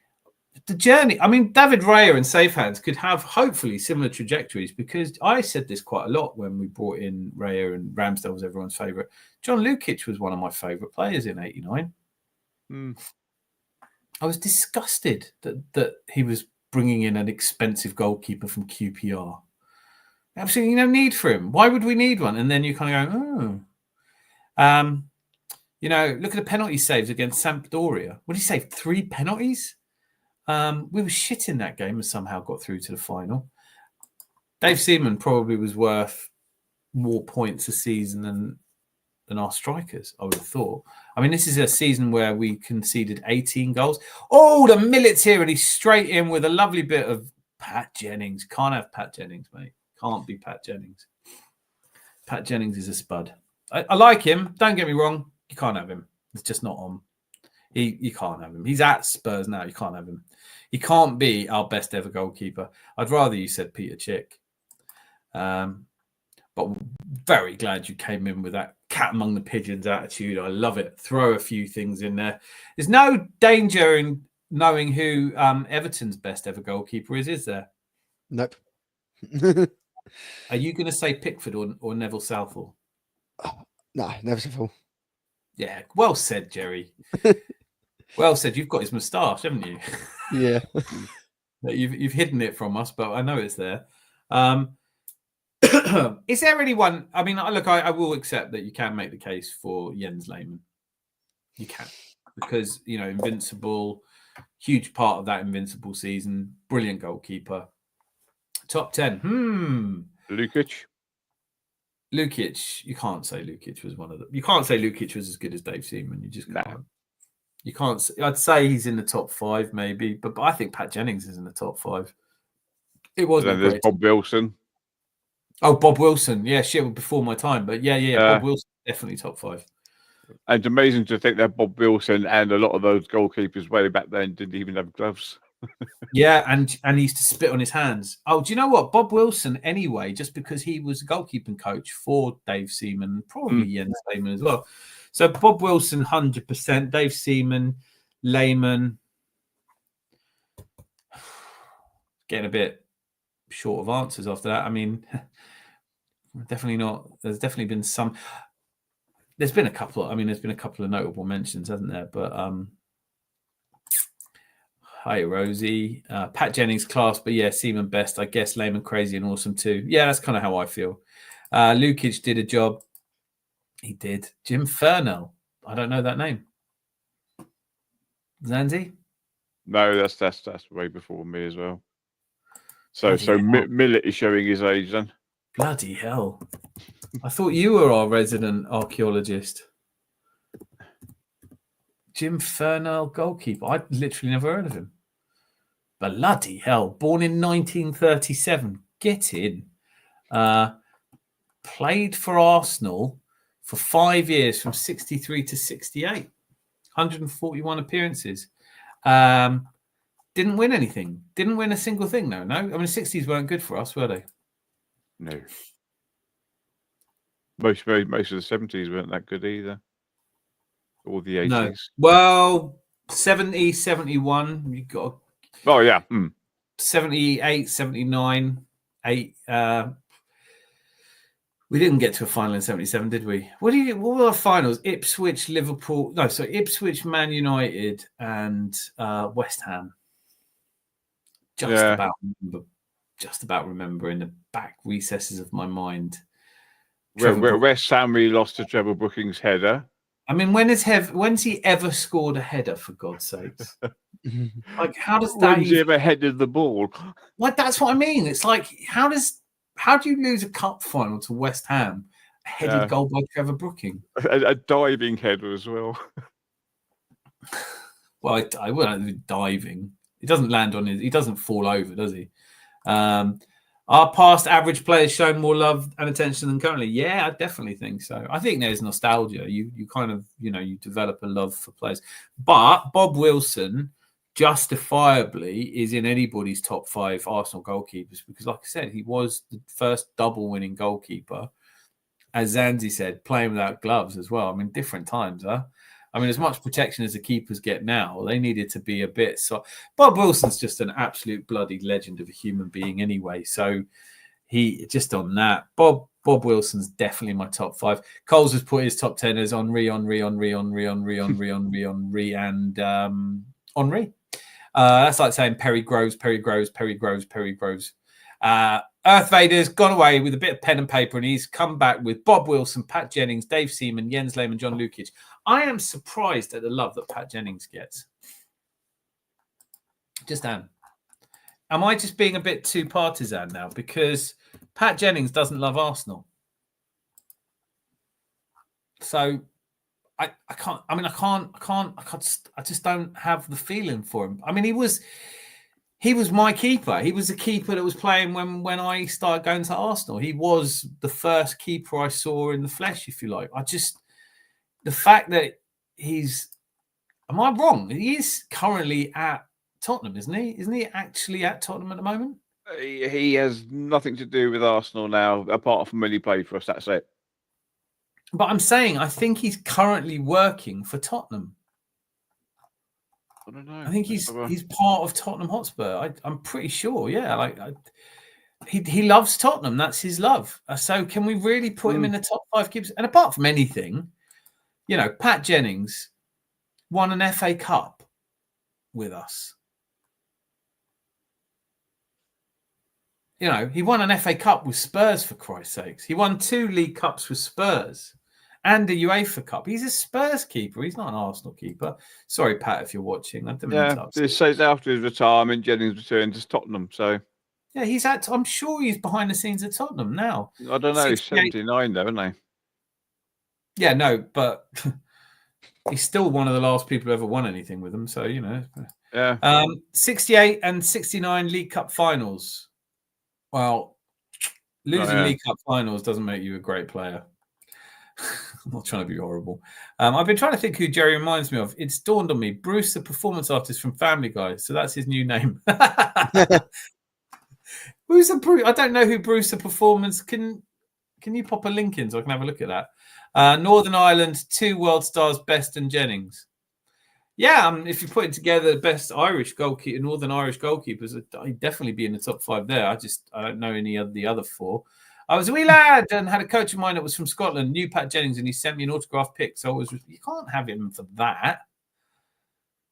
the journey. I mean, David Raya and safe hands could have hopefully similar trajectories because I said this quite a lot when we brought in Raya and Ramsdale was everyone's favourite. John Lukic was one of my favourite players in '89. I was disgusted that he was bringing in an expensive goalkeeper from QPR. Absolutely no need for him. Why would we need one? And then you kind of go, oh. Look at the penalty saves against Sampdoria. What did he save? 3 penalties? We were shit in that game and somehow got through to the final. Dave Seaman probably was worth more points a season than our strikers, I would have thought. I mean, this is a season where we conceded 18 goals. Oh, the Millet's here and he's straight in with a lovely bit of Pat Jennings. Can't have Pat Jennings, mate. Can't be Pat Jennings. Pat Jennings is a spud. I like him. Don't get me wrong. You can't have him. It's just not on. You can't have him. He's at Spurs now. You can't have him. He can't be our best ever goalkeeper. I'd rather you said Peter Cech. But very glad you came in with that cat among the pigeons attitude. I love it. Throw a few things in there. There's no danger in knowing who Everton's best ever goalkeeper is there? Nope. Are you going to say Pickford or Neville Southall? No, never Southall. Yeah, well said, Jerry. Well said. You've got his moustache, haven't you? Yeah. You've hidden it from us, but I know it's there. Is there anyone? I mean, look, I will accept that you can make the case for Jens Lehmann. You can, because Invincible, huge part of that Invincible season, brilliant goalkeeper. Top 10. Lukic. You can't say Lukic was one of them. You can't say Lukic was as good as Dave Seaman. You just can't. No. You can't. I'd say he's in the top 5, maybe, but I think Pat Jennings is in the top 5. It wasn't. Then there's Bob Wilson. Oh, Bob Wilson. Yeah, shit, before my time, but yeah. Bob Wilson definitely top 5. And it's amazing to think that Bob Wilson and a lot of those goalkeepers way back then didn't even have gloves. Yeah, and he used to spit on his hands. Oh, do you know what? Bob Wilson, anyway, just because he was a goalkeeping coach for Dave Seaman, probably Jens Lehmann as well. So Bob Wilson, 100%. Dave Seaman, Lehmann. Getting a bit short of answers after that. I mean, definitely not. There's definitely been some. There's been a couple. I mean, there's been a couple of notable mentions, hasn't there? But hi, Rosie. Pat Jennings class, but yeah, Seaman best. I guess Lehmann crazy and awesome too. Yeah, that's kind of how I feel. Lukic did a job. He did. Jim Furnell. I don't know that name. Zanzi? No, that's way before me as well. So Millet is showing his age then. Bloody hell. I thought you were our resident archaeologist. Jim Furnell, goalkeeper. I literally never heard of him. Bloody hell. Born in 1937. Get in. Played for Arsenal for 5 years from 63 to 68. 141 appearances. Didn't win anything. Didn't win a single thing, though. No? I mean, the 60s weren't good for us, were they? No. Most of the 70s weren't that good either. Or the 80s. No. Well, 70, 71. You got. Oh, yeah. 78, 79, 8. We didn't get to a final in 77, did we? What were our finals? Ipswich, Liverpool. No, so Ipswich, Man United, and West Ham. Just about remember in the back recesses of my mind. West Ham really lost to Trevor Brookings' header. I mean, when's he ever scored a header, for God's sakes? Like, how does that? When's he ever headed the ball? Like, that's what I mean. It's like, how does How do you lose a cup final to West Ham? A headed goal by Trevor Brooking. A diving header as well. Well, I wouldn't be diving. He doesn't land on his. He doesn't fall over, does he? Are past average players showing more love and attention than currently? Yeah, I definitely think so. I think there's nostalgia. You kind of, you develop a love for players. But Bob Wilson justifiably is in anybody's top 5 Arsenal goalkeepers because, like I said, he was the first double-winning goalkeeper. As Zanzi said, playing without gloves as well. I mean, different times, huh? I mean, as much protection as the keepers get now, they needed to be a bit. So Bob Wilson's just an absolute bloody legend of a human being anyway. So he just on that. Bob Wilson's definitely my top 5. Coles has put his top 10 as Henri, and Henri. That's like saying Perry Groves. Earth Vader's gone away with a bit of pen and paper, and he's come back with Bob Wilson, Pat Jennings, Dave Seaman, Jens Lehmann, John Lukic. I am surprised at the love that Pat Jennings gets. Just am. Am I just being a bit too partisan now? Because Pat Jennings doesn't love Arsenal. So I just don't have the feeling for him. I mean, he was my keeper. He was the keeper that was playing when I started going to Arsenal. He was the first keeper I saw in the flesh, if you like. The fact that am I wrong? He is currently at Tottenham, isn't he? Isn't he actually at Tottenham at the moment? He has nothing to do with Arsenal now, apart from when he played for us. That's it. But I'm saying, I think he's currently working for Tottenham. I don't know. I think he's part of Tottenham Hotspur. I'm pretty sure. Yeah, he loves Tottenham. That's his love. So can we really put him in the top 5 keepers? And apart from anything, Pat Jennings won an FA Cup with us. He won an FA Cup with Spurs, for Christ's sakes. He won 2 League Cups with Spurs and a UEFA Cup. He's a Spurs keeper. He's not an Arsenal keeper. Sorry, Pat, if you're watching. I didn't mean to upset. This says after his retirement, Jennings returned to Tottenham. So yeah, I'm sure he's behind the scenes at Tottenham now. I don't know. He's 79, though, isn't he? Yeah, no, but he's still one of the last people who ever won anything with them. So, Yeah. 68 and 69 League Cup finals. Well, losing League Cup finals doesn't make you a great player. I'm not trying to be horrible. I've been trying to think who Jerry reminds me of. It's dawned on me. Bruce, the performance artist from Family Guy. So that's his new name. Who's the Bruce? I don't know who Bruce, the performance. Can you pop a link in so I can have a look at that? Northern Ireland, 2 world stars, Best and Jennings. Yeah, if you're putting together the best Irish goalkeeper, Northern Irish goalkeepers, I'd definitely be in the top 5 there. I don't know any of the other 4. I was a wee lad and had a coach of mine that was from Scotland, knew Pat Jennings, and he sent me an autograph pic. So you can't have him for that.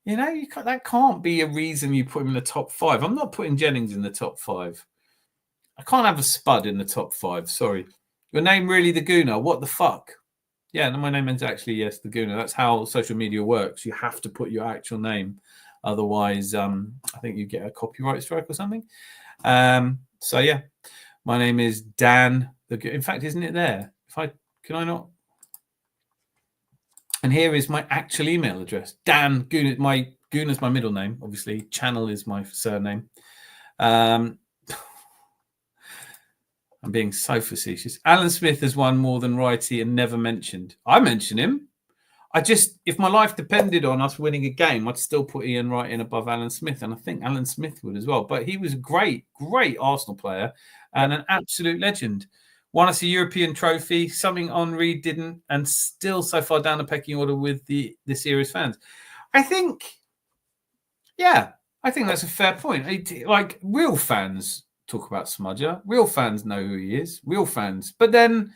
That can't be a reason you put him in the top 5. I'm not putting Jennings in the top 5. I can't have a spud in the top 5. Sorry. Your name really the Gooner? What the fuck? Yeah, no, my name is actually, yes, the Gooner. That's how social media works. You have to put your actual name. Otherwise, I think you get a copyright strike or something. So, yeah, my name is Dan. In fact, isn't it there? Can I not? And here is my actual email address. Dan Gooner. My Gooner's my middle name, obviously. Channel is my surname. I'm being so facetious. Alan Smith has won more than Righty and never mentioned. I mention him. If my life depended on us winning a game, I'd still put Ian Wright in above Alan Smith. And I think Alan Smith would as well. But he was a great, great Arsenal player and an absolute legend. Won us a European trophy, something Henri didn't, and still so far down the pecking order with this era's fans. I think that's a fair point. Like, real fans talk about Smudger. Real fans know who he is. Real fans. But then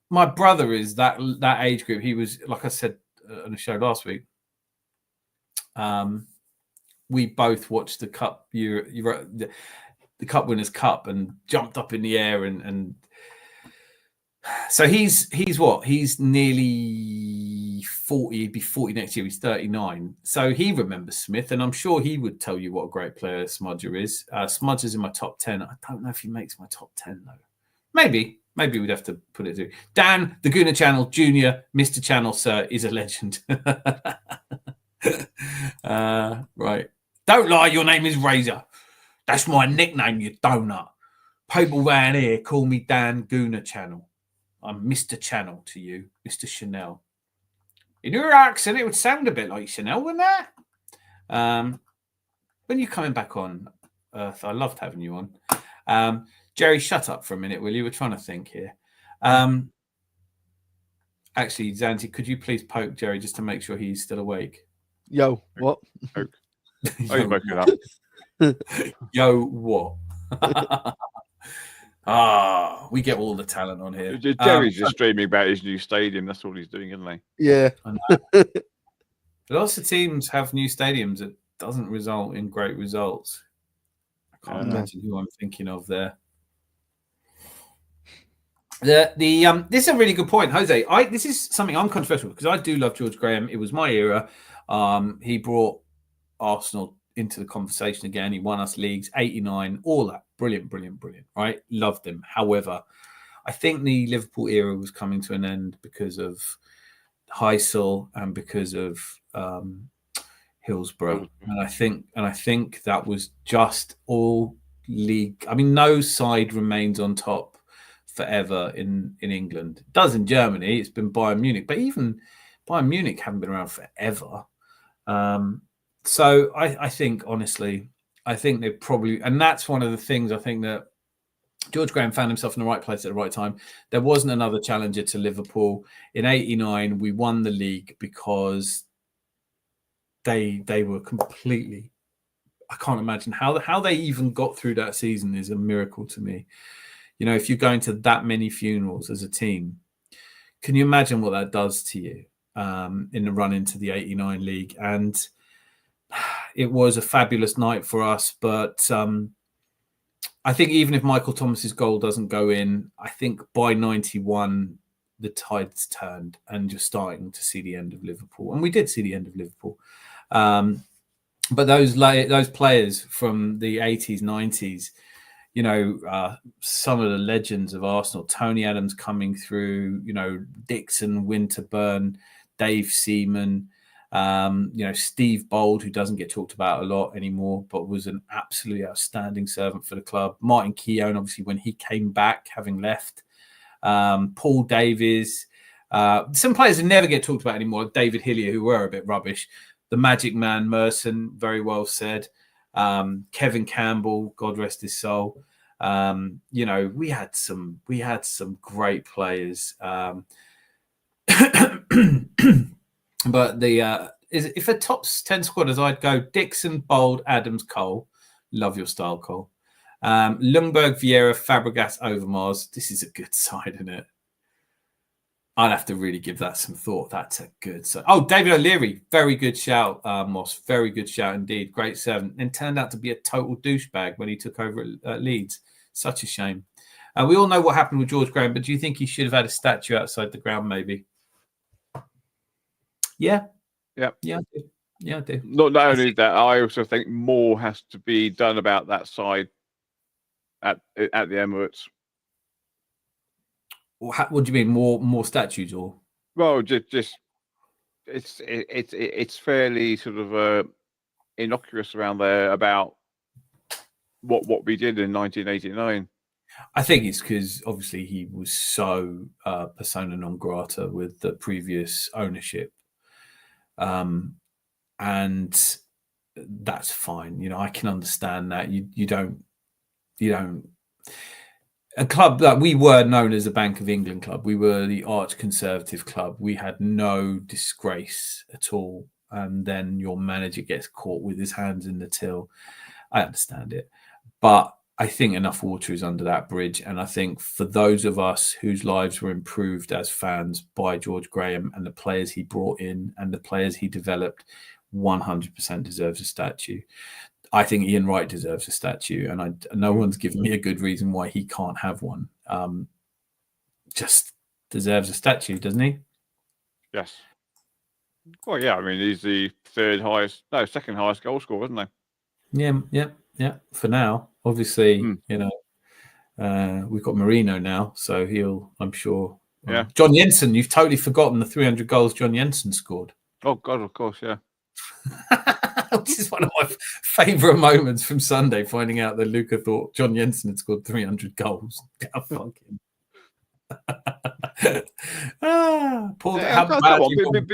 my brother is that age group. He was, like I said on the show last week, we both watched the Cup, the Cup Winners' Cup, and jumped up in the air and So he's what? He's nearly 40. He'd be 40 next year. He's 39. So he remembers Smith, and I'm sure he would tell you what a great player Smudger is. Smudger's in my top 10. I don't know if he makes my top 10 though. Maybe we'd have to put it through. Dan, the Gooner Channel Junior, Mr. Channel, sir, is a legend. Right. Don't lie. Your name is Razor. That's my nickname, you donut. People round here call me Dan Gooner Channel. I'm Mr. Channel to you, Mr. Chanel. In your accent, it would sound a bit like Chanel, wouldn't it? When you're coming back on Earth, I loved having you on. Jerry, shut up for a minute, will you? We're trying to think here. Actually, Zanti, could you please poke Jerry just to make sure he's still awake? Yo, what? Poke. Oh, you woke it up. Yo, what? We get all the talent on here. Jerry's just dreaming about his new stadium. That's all he's doing, isn't he? Yeah. Lots of teams have new stadiums. It doesn't result in great results. I can't imagine who I'm thinking of there. This is a really good point, Jose. This is something I'm controversial because I do love George Graham. It was my era. He brought Arsenal into the conversation again. He won us leagues, 89, all that. Brilliant. Right? Loved him. However, I think the Liverpool era was coming to an end because of Heysel and because of Hillsborough. And I think that was just all league. I mean, no side remains on top forever in England. It does in Germany. It's been Bayern Munich, but even Bayern Munich haven't been around forever. So I think, honestly, I think they probably, and that's one of the things I think that George Graham found himself in the right place at the right time. There wasn't another challenger to Liverpool. In 89, we won the league because they were completely, I can't imagine how they even got through that season is a miracle to me. You know, if you're going to that many funerals as a team, can you imagine what that does to you in the run into the 89 league? And it was a fabulous night for us, but I think even if Michael Thomas's goal doesn't go in, I think by 91 the tide's turned and you're starting to see the end of Liverpool, and we did see the end of Liverpool. But those players from the 80s, 90s, you know, some of the legends of Arsenal, Tony Adams coming through, you know, Dixon, Winterburn, Dave Seaman. You know, Steve Bold, who doesn't get talked about a lot anymore, but was an absolutely outstanding servant for the club. Martin Keown, obviously, when he came back, having left. Paul Davies. Some players who never get talked about anymore. David Hillier, who were a bit rubbish. The Magic Man, Merson, very well said. Kevin Campbell, God rest his soul. You know, we had some great players. But if a top 10 squadders, I'd go Dixon, Bold, Adams, Cole. Love your style, Cole. Lundberg, Vieira, Fabregas, Overmars. This is a good side, isn't it? I'd have to really give that some thought. That's a good side. Oh, David O'Leary. Very good shout, Moss. Very good shout indeed. Great servant. And turned out to be a total douchebag when he took over at Leeds. Such a shame. We all know what happened with George Graham, but do you think he should have had a statue outside the ground maybe? Yeah. I do. Not only that, I also think more has to be done about that side at the Emirates. What do you mean, more statues or? Well, just it's fairly sort of innocuous around there about what we did in 1989. I think it's because obviously he was so persona non grata with the previous ownership. And that's fine. You know, I can understand that. You don't a club that we were known as a Bank of England club. We were the arch conservative club. We had no disgrace at all. And then your manager gets caught with his hands in the till. I understand it. But I think enough water is under that bridge. And I think for those of us whose lives were improved as fans by George Graham and the players he brought in and the players he developed, 100% deserves a statue. I think Ian Wright deserves a statue. And no one's given me a good reason why he can't have one. Just deserves a statue, doesn't he? Yes. Well, yeah. I mean, he's the second highest goal scorer, isn't he? Yeah. For now, obviously, Hmm. we've got Marino now, so he'll, I'm sure. Yeah. John Jensen, you've totally forgotten the 300 goals John Jensen scored. Oh God, of course, yeah. Which is one of my favourite moments from Sunday, finding out that Luca thought John Jensen had scored 300 goals. Fuck him. Paul,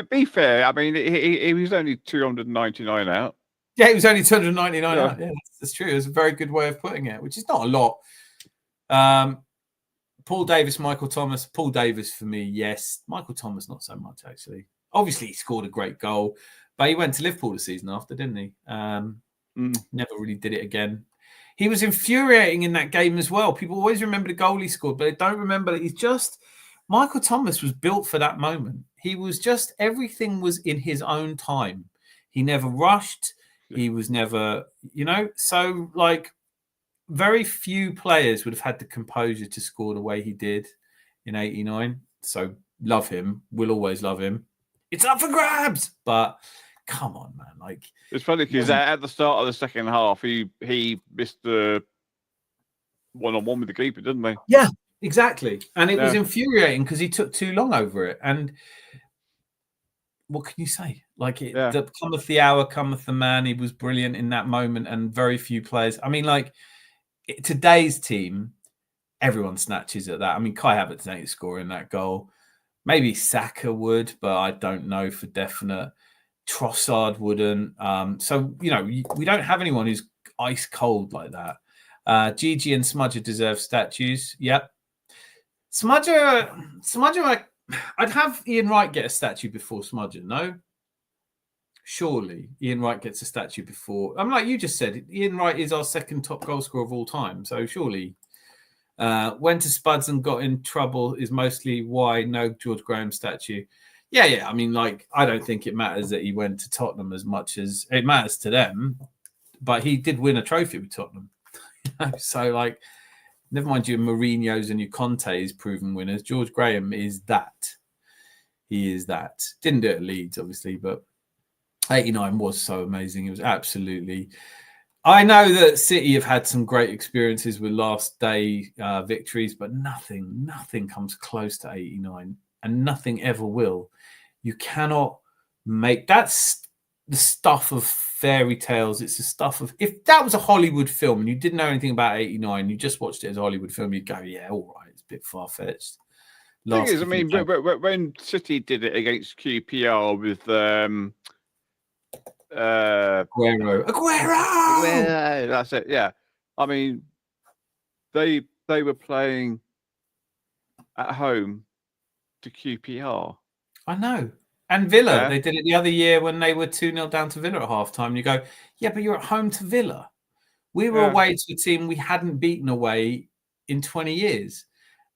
be fair. I mean, he was only 299 out. Yeah, he was only 299 Yeah. out. Yeah, that's true. It's a very good way of putting it, which is not a lot. Paul Davis, Michael Thomas. Paul Davis for me, yes. Michael Thomas, not so much, actually. Obviously, he scored a great goal, but he went to Liverpool the season after, didn't he? Never really did it again. He was infuriating in that game as well. People always remember the goal he scored, but they don't remember that he's just... Michael Thomas was built for that moment. He was just... Everything was in his own time. He never rushed. He was never... So, like... Very few players would have had the composure to score the way he did in 89. So love him. We'll always love him. It's up for grabs. But come on, man. Like, it's funny because at the start of the second half, he missed the one-on-one with the keeper, didn't he? Yeah, exactly. And it was infuriating because he took too long over it. And what can you say? Like, cometh the hour, cometh the man. He was brilliant in that moment, and very few players. I mean, like, today's team, everyone snatches at that. I mean, Kai Havertz ain't scoring that goal. Maybe Saka would, but I don't know for definite. Trossard wouldn't. So, we don't have anyone who's ice cold like that. Gigi and Smudger deserve statues. Yep. Smudger, I'd have Ian Wright get a statue before Smudger, no? Surely Ian Wright gets a statue before. I'm like you just said, Ian Wright is our second top goal scorer of all time. So surely went to Spuds and got in trouble is mostly why no George Graham statue. Yeah. I mean, like, I don't think it matters that he went to Tottenham as much as it matters to them. But he did win a trophy with Tottenham. So, like, never mind your Mourinho's and your Conte's proven winners. George Graham is that. He is that. Didn't do it at Leeds, obviously, but 89 was so amazing. It was absolutely... I know that City have had some great experiences with last day victories, but nothing comes close to 89, and nothing ever will. You cannot make... That's the stuff of fairy tales. It's the stuff of... If that was a Hollywood film and you didn't know anything about 89, you just watched it as a Hollywood film, you'd go, yeah, all right, it's a bit far-fetched. The thing is, I mean, when City did it against QPR with... Aguero. That's it. Yeah, I mean, they were playing at home to QPR. I know. And Villa, they did it the other year when they were 2-0 down to Villa at halftime. You go, yeah, but you're at home to Villa. We were away to a team we hadn't beaten away in 20 years.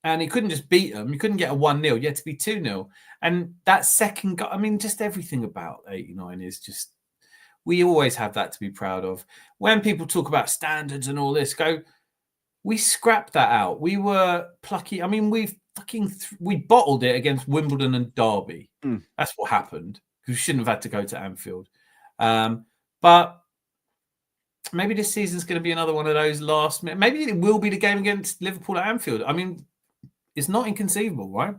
And he couldn't just beat them. You couldn't get a 1-0. You had to be 2-0. And that second goal, I mean, just everything about 89 is just... We always have that to be proud of. When people talk about standards and all this, we scrapped that out. We were plucky. I mean, we bottled it against Wimbledon and Derby. That's what happened, because we shouldn't have had to go to Anfield. But maybe this season's going to be another one of those last minute. Maybe it will be the game against Liverpool at Anfield. I mean, it's not inconceivable, right?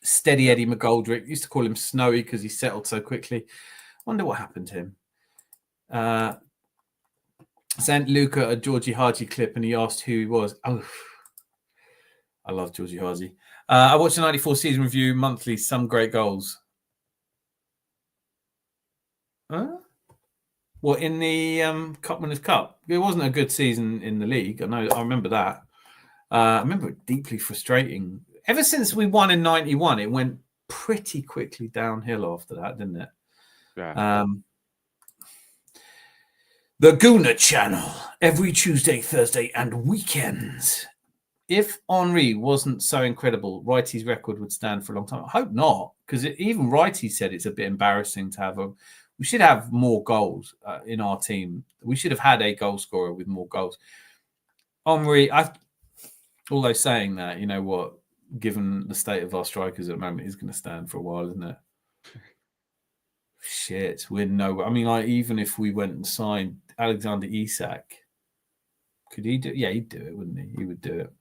Steady Eddie McGoldrick. Used to call him Snowy because he settled so quickly. Wonder what happened to him. Sent Luca a Georgie Haji clip and he asked who he was. Oh, I love Georgie Haji. I watched the 94 season review monthly. Some great goals. Well, in the Cup Winners' Cup, it wasn't a good season in the league. I remember that. I remember it deeply frustrating. Ever since we won in 91, it went pretty quickly downhill after that, didn't it? Yeah. The Gooner Channel, every Tuesday, Thursday, and weekends. If Henry wasn't so incredible, Wrighty's record would stand for a long time. I hope not, because even Wrighty said it's a bit embarrassing to have we should have more goals in our team. We should have had a goal scorer with more goals. Henry, although saying that, you know what? given the state of our strikers at the moment, is going to stand for a while, isn't it? Shit, we're no. I mean, like, even if we went and signed Alexander Isak, could he do? Yeah, he'd do it, wouldn't he? He would do it.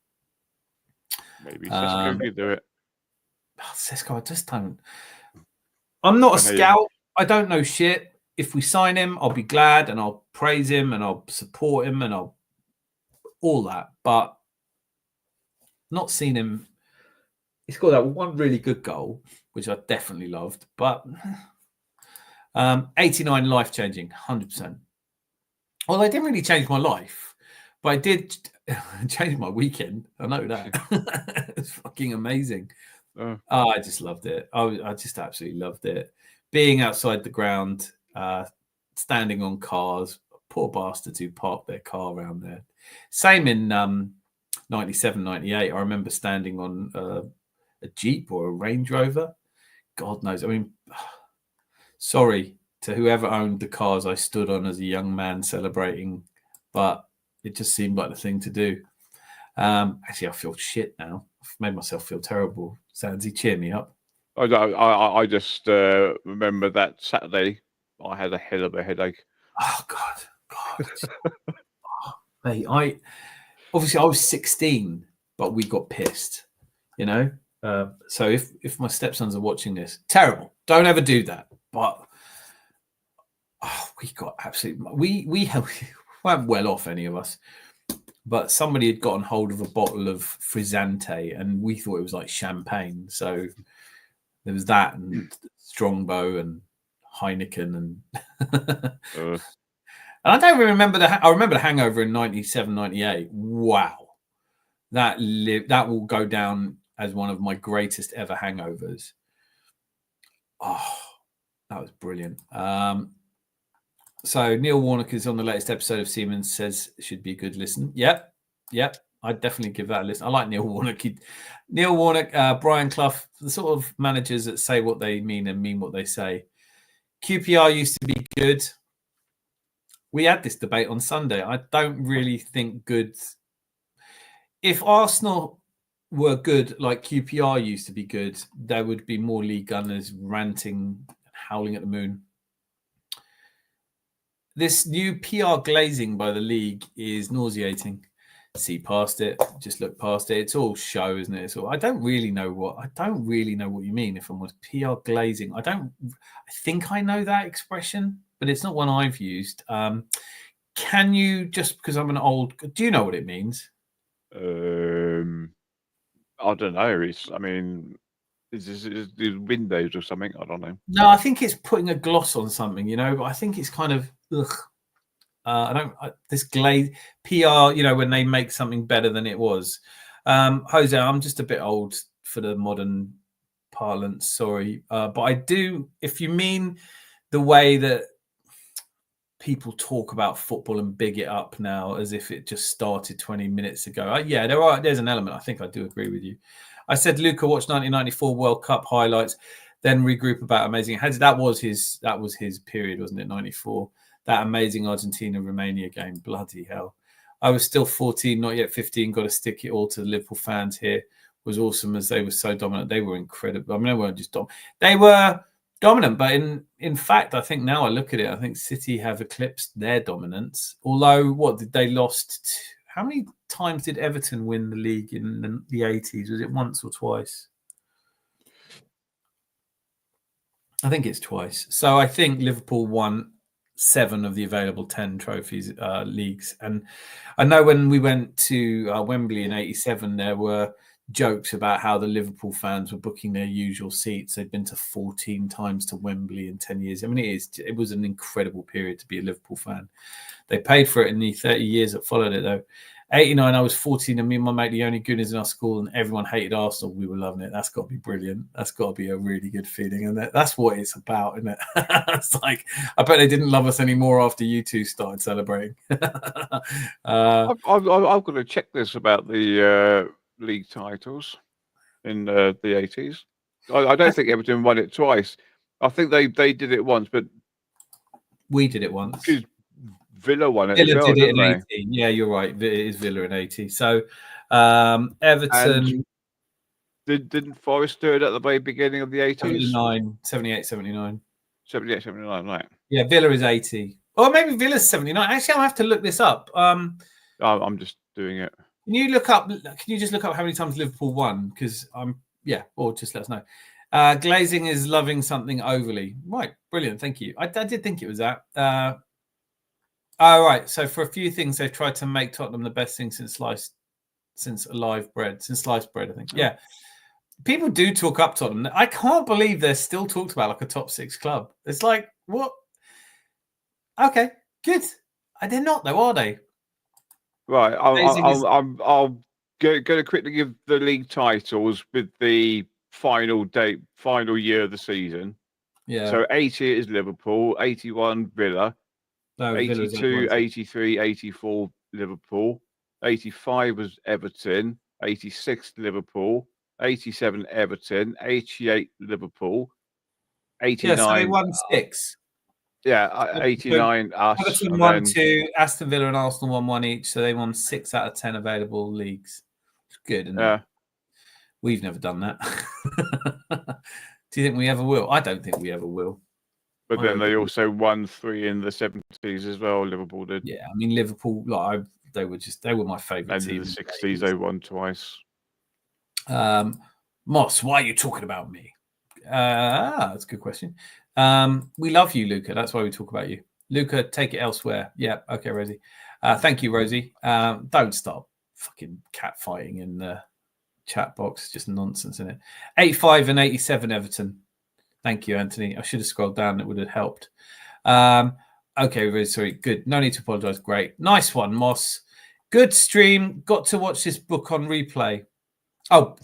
Maybe Sesko could do it. Sesko, I just don't. I'm not a scout. I don't know shit. If we sign him, I'll be glad and I'll praise him and I'll support him and I'll all that. But not seen him. He's got that one really good goal, which I definitely loved. But 89 life-changing, 100%. Well, they didn't really change my life, but I did change my weekend. I know that. It's fucking amazing. Oh, I just loved it. I just absolutely loved it. Being outside the ground, standing on cars, poor bastards who parked their car around there. Same in 97, 98. I remember standing on a Jeep or a Range Rover. God knows. I mean, sorry to whoever owned the cars I stood on as a young man celebrating, but it just seemed like the thing to do. Actually, I feel shit now. I've made myself feel terrible. Sandsy, cheer me up. I just remember that Saturday I had a hell of a headache. Oh, God. Oh, mate, I was 16, but we got pissed, you know? So if my stepsons are watching this, terrible. Don't ever do that. But we got absolutely... We weren't well off, any of us. But somebody had gotten hold of a bottle of Frizzante, and we thought it was like champagne. So there was that, and Strongbow, and Heineken, and and I don't remember I remember the hangover in 97, 98. Wow, that will go down as one of my greatest ever hangovers. Oh, that was brilliant. So Neil Warnock is on the latest episode of Siemens, says should be a good listen. Yep. I'd definitely give that a listen. I like Neil Warnock. Neil Warnock, Brian Clough, the sort of managers that say what they mean and mean what they say. QPR used to be good. We had this debate on Sunday. I don't really think good. If Arsenal were good like QPR used to be good, there would be more league gunners ranting, howling at the moon. This new PR glazing by the league is nauseating. See past it, just look past it. It's all show, isn't it? I don't really know what you mean. If I'm with PR glazing, I think I know that expression, but it's not one I've used. Can you, just because I'm an old, do you know what it means? I don't know. Is windows or something? I don't know. No, I think it's putting a gloss on something, but I think it's kind of this glaze PR, when they make something better than it was. Jose, I'm just a bit old for the modern parlance, sorry. But I do, if you mean the way that people talk about football and big it up now as if it just started 20 minutes ago. There's an element. I think I do agree with you. I said Luca watched 1994 World Cup highlights, then regroup about amazing. That was his period, wasn't it? 94. That amazing Argentina-Romania game. Bloody hell. I was still 14, not yet 15. Got to stick it all to the Liverpool fans here. Was awesome as they were so dominant. They were incredible. I mean, they weren't just dominant. They were dominant, but in fact, I think now I look at it, I think City have eclipsed their dominance. Although, what did they lost? How many times did Everton win the league in the 80s? Was it once or twice? I think it's twice. So I think Liverpool won 7 of the available 10 trophies, leagues. And I know when we went to Wembley in 87, there were jokes about how the Liverpool fans were booking their usual seats. They'd been to 14 times to Wembley in 10 years. I mean, it was an incredible period to be a Liverpool fan. They paid for it in the 30 years that followed it, though. 89, I was 14, and me and my mate, the only goonies in our school, and everyone hated Arsenal. We were loving it. That's got to be brilliant. That's got to be a really good feeling. And that's what it's about, isn't it? It's like, I bet they didn't love us anymore after you two started celebrating. I've got to check this about the league titles in the 80s. I don't think Everton won it twice. I think they did it once, but we did it once. Villa won it. Villa as well, did it in they? 80. Yeah, you're right. It is Villa in 80. So Everton. And Didn't Forest do it at the very beginning of the 80s? 78, 79. 78, 79, right. Yeah, Villa is 80. Or maybe Villa's 79. Actually, I'll have to look this up. I'm just doing it. Can you just look up how many times Liverpool won? Because or just let us know. Glazing is loving something overly. Right, brilliant. Thank you. I did think it was that. Right. So for a few things, they've tried to make Tottenham the best thing since sliced bread, I think. Yeah. People do talk up Tottenham. I can't believe they're still talked about like a top 6 club. It's like, what? Okay, good. They're not though, are they? Right. I'll go to quickly give the league titles with the final year of the season. Yeah. So 80 is Liverpool, 81 Villa, No, 82, 83, 84 Liverpool, 85 was Everton, 86 Liverpool, 87 Everton, 88 Liverpool, 89. Yeah, so they won 6. Yeah, 89 us. Everton won 2, Aston Villa and Arsenal won 1 each, so they won 6 out of 10 available leagues. It's good, isn't it? We've never done that. Do you think we ever will? I don't think we ever will. But then they also won 3 in the 70s as well. Liverpool did. Yeah, I mean Liverpool. They were my favourite team. And in the 60s, they won twice. Moss, why are you talking about me? That's a good question. We love you, Luca. That's why we talk about you. Luca, take it elsewhere. Yeah, okay, Rosie. Thank you, Rosie. Don't stop fucking cat fighting in the chat box. It's just nonsense, isn't it? 85 and 87 Everton. Thank you, Anthony. I should have scrolled down. It would have helped. Okay, really sorry. Good. No need to apologise. Great. Nice one, Moss. Good stream. Got to watch this book on replay. Oh,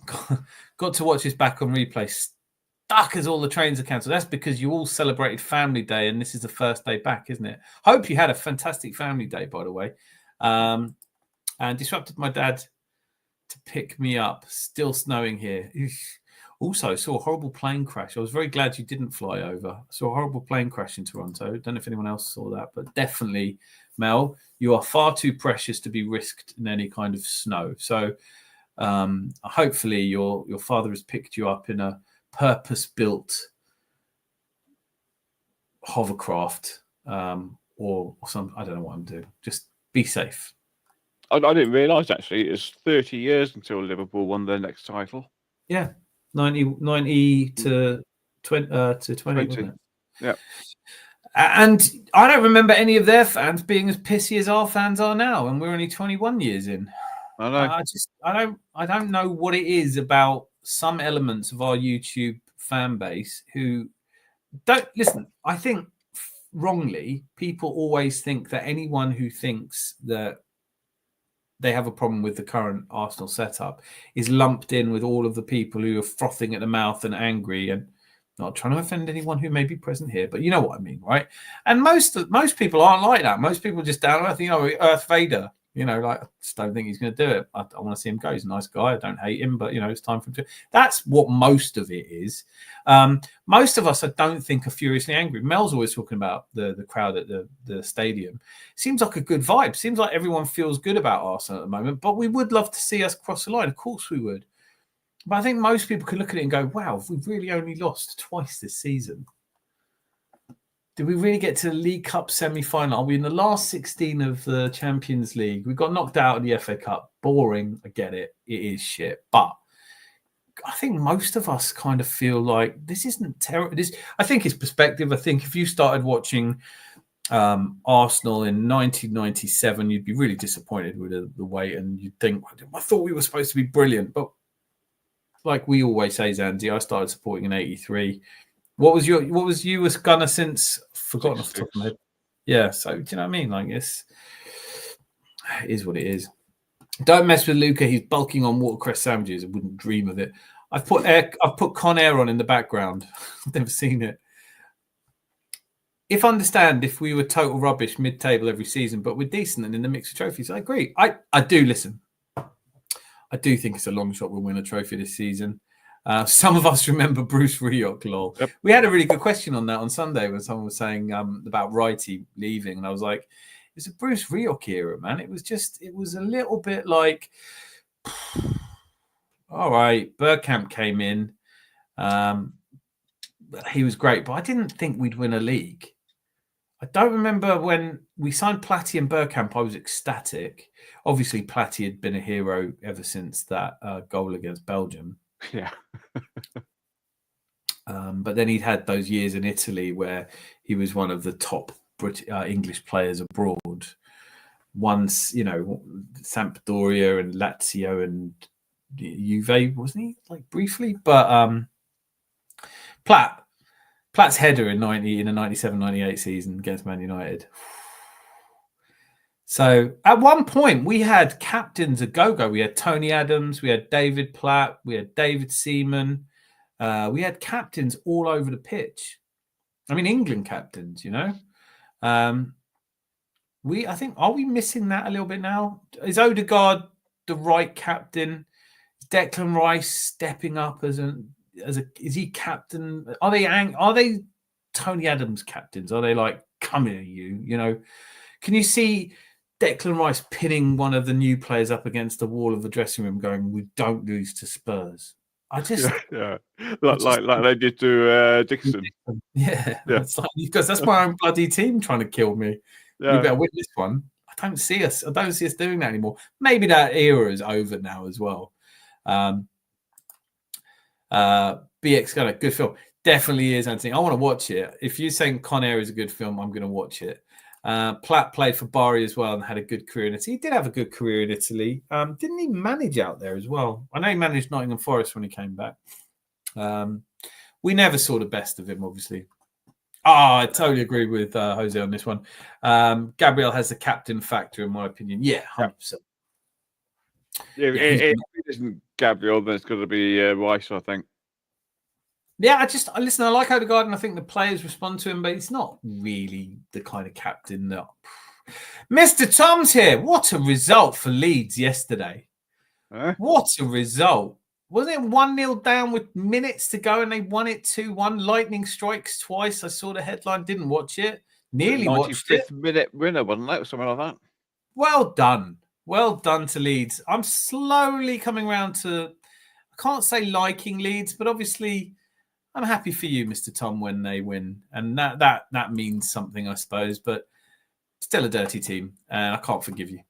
got to watch this back on replay. Stuck as all the trains are cancelled. That's because you all celebrated Family Day and this is the first day back, isn't it? Hope you had a fantastic Family Day, by the way. And disrupted my dad to pick me up. Still snowing here. Also, saw a horrible plane crash. I was very glad you didn't fly over. I saw a horrible plane crash in Toronto. Don't know if anyone else saw that, but definitely, Mel, you are far too precious to be risked in any kind of snow. So hopefully your father has picked you up in a purpose-built hovercraft or some. I don't know what I'm doing. Just be safe. I didn't realise, actually, it's 30 years until Liverpool won their next title. Yeah. 90 to 20, wasn't it? Yeah. And I don't remember any of their fans being as pissy as our fans are now, and we're only 21 years in. I know. I don't know what it is about some elements of our YouTube fan base who don't listen. I think wrongly, people always think that anyone who thinks that they have a problem with the current Arsenal setup is lumped in with all of the people who are frothing at the mouth and angry, and not trying to offend anyone who may be present here, but you know what I mean, right? And most people aren't like that. Most people just down earth, Earth Vader, like I just don't think he's going to do it. I want to see him go. He's a nice guy. I don't hate him, but it's time for him to. That's what most of it is. Most of us, I don't think, are furiously angry. Mel's always talking about the crowd at the stadium. Seems like a good vibe. Seems like everyone feels good about Arsenal at the moment. But we would love to see us cross the line. Of course we would. But I think most people could look at it and go, "Wow, we've really only lost twice this season. Did we really get to the League Cup semi-final? Are we in the last 16 of the Champions League? We got knocked out of the FA Cup. Boring. I get it. It is shit. But I think most of us kind of feel like this isn't terrible. I think it's perspective. I think if you started watching Arsenal in 1997, you'd be really disappointed with the way, and you'd think, I thought we were supposed to be brilliant. But like we always say, Zanzi, I started supporting in 83. What was you as Gunner since? Forgotten off the top of my head. Yeah, so do you know what I mean? Like it is what it is. Don't mess with Luca. He's bulking on watercress sandwiches. I wouldn't dream of it. I've put Con Air on in the background. I've never seen it. If we were total rubbish mid-table every season, but we're decent and in the mix of trophies, I agree. I do listen. I do think it's a long shot we'll win a trophy this season. Some of us remember Bruce Rioch, lol. Yep. We had a really good question on that on Sunday when someone was saying about Wrighty leaving. And I was like, it's a Bruce Rioch era, man. It was a little bit like, all right. Bergkamp came in. He was great, but I didn't think we'd win a league. I don't remember when we signed Platty and Bergkamp. I was ecstatic. Obviously, Platty had been a hero ever since that goal against Belgium. Yeah. But then he'd had those years in Italy where he was one of the top English players abroad. Once, Sampdoria and Lazio and Juve, wasn't he? Like briefly, but Platt's header in the 97-98 season against Man United. So at one point we had captains a go-go. We had Tony Adams, we had David Platt, we had David Seaman. We had captains all over the pitch. I mean, England captains, I think, are we missing that a little bit now? Is Odegaard the right captain? Is Declan Rice stepping up is he captain? Are they Tony Adams captains? Are they like, come here, you? Can you see Declan Rice pinning one of the new players up against the wall of the dressing room going, we don't lose to Spurs? I just like they did to Dixon. Yeah. It's like, because that's my own bloody team trying to kill me. Yeah. We better win this one. I don't see us doing that anymore. Maybe that era is over now as well. BX got a good film. Definitely is, Anthony. I want to watch it. If you're saying Con Air is a good film, I'm going to watch it. Platt played for Bari as well and had a good career in Italy. He did have a good career in Italy. Didn't he manage out there as well? I know he managed Nottingham Forest when he came back. We never saw the best of him, obviously. I totally agree with Jose on this one. Gabriel has the captain factor, in my opinion. Yeah, 100%. If it isn't Gabriel, then it's got to be Rice, I think. Yeah, I like Odegaard, and I think the players respond to him, but he's not really the kind of captain that. Mr. Tom's here. What a result for Leeds yesterday. What a result. Wasn't it 1-0 down with minutes to go and they won it 2-1? Lightning strikes twice. I saw the headline, didn't watch it. Nearly watched it. 95th minute winner, wasn't it? Something like that. Well done. Well done to Leeds. I'm slowly coming around to, I can't say liking Leeds, but obviously I'm happy for you, Mr. Tom, when they win. And that means something, I suppose, but still a dirty team. And I can't forgive you.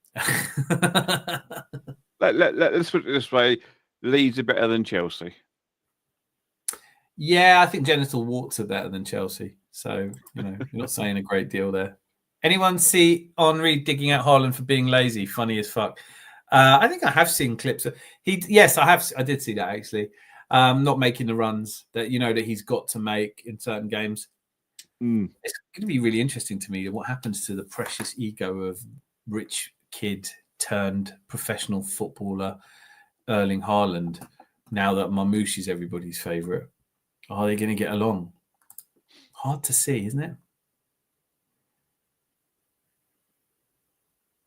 Let's put it this way. Leeds are better than Chelsea. Yeah, I think genital warts are better than Chelsea. So, you're not saying a great deal there. Anyone see Henry digging out Haaland for being lazy? Funny as fuck. I think I have seen clips. Yes, I have. I did see that actually. Not making the runs that that he's got to make in certain games. It's going to be really interesting to me what happens to the precious ego of rich kid turned professional footballer Erling Haaland now that Marmoush is everybody's favourite. Are they going to get along? Hard to see, isn't it?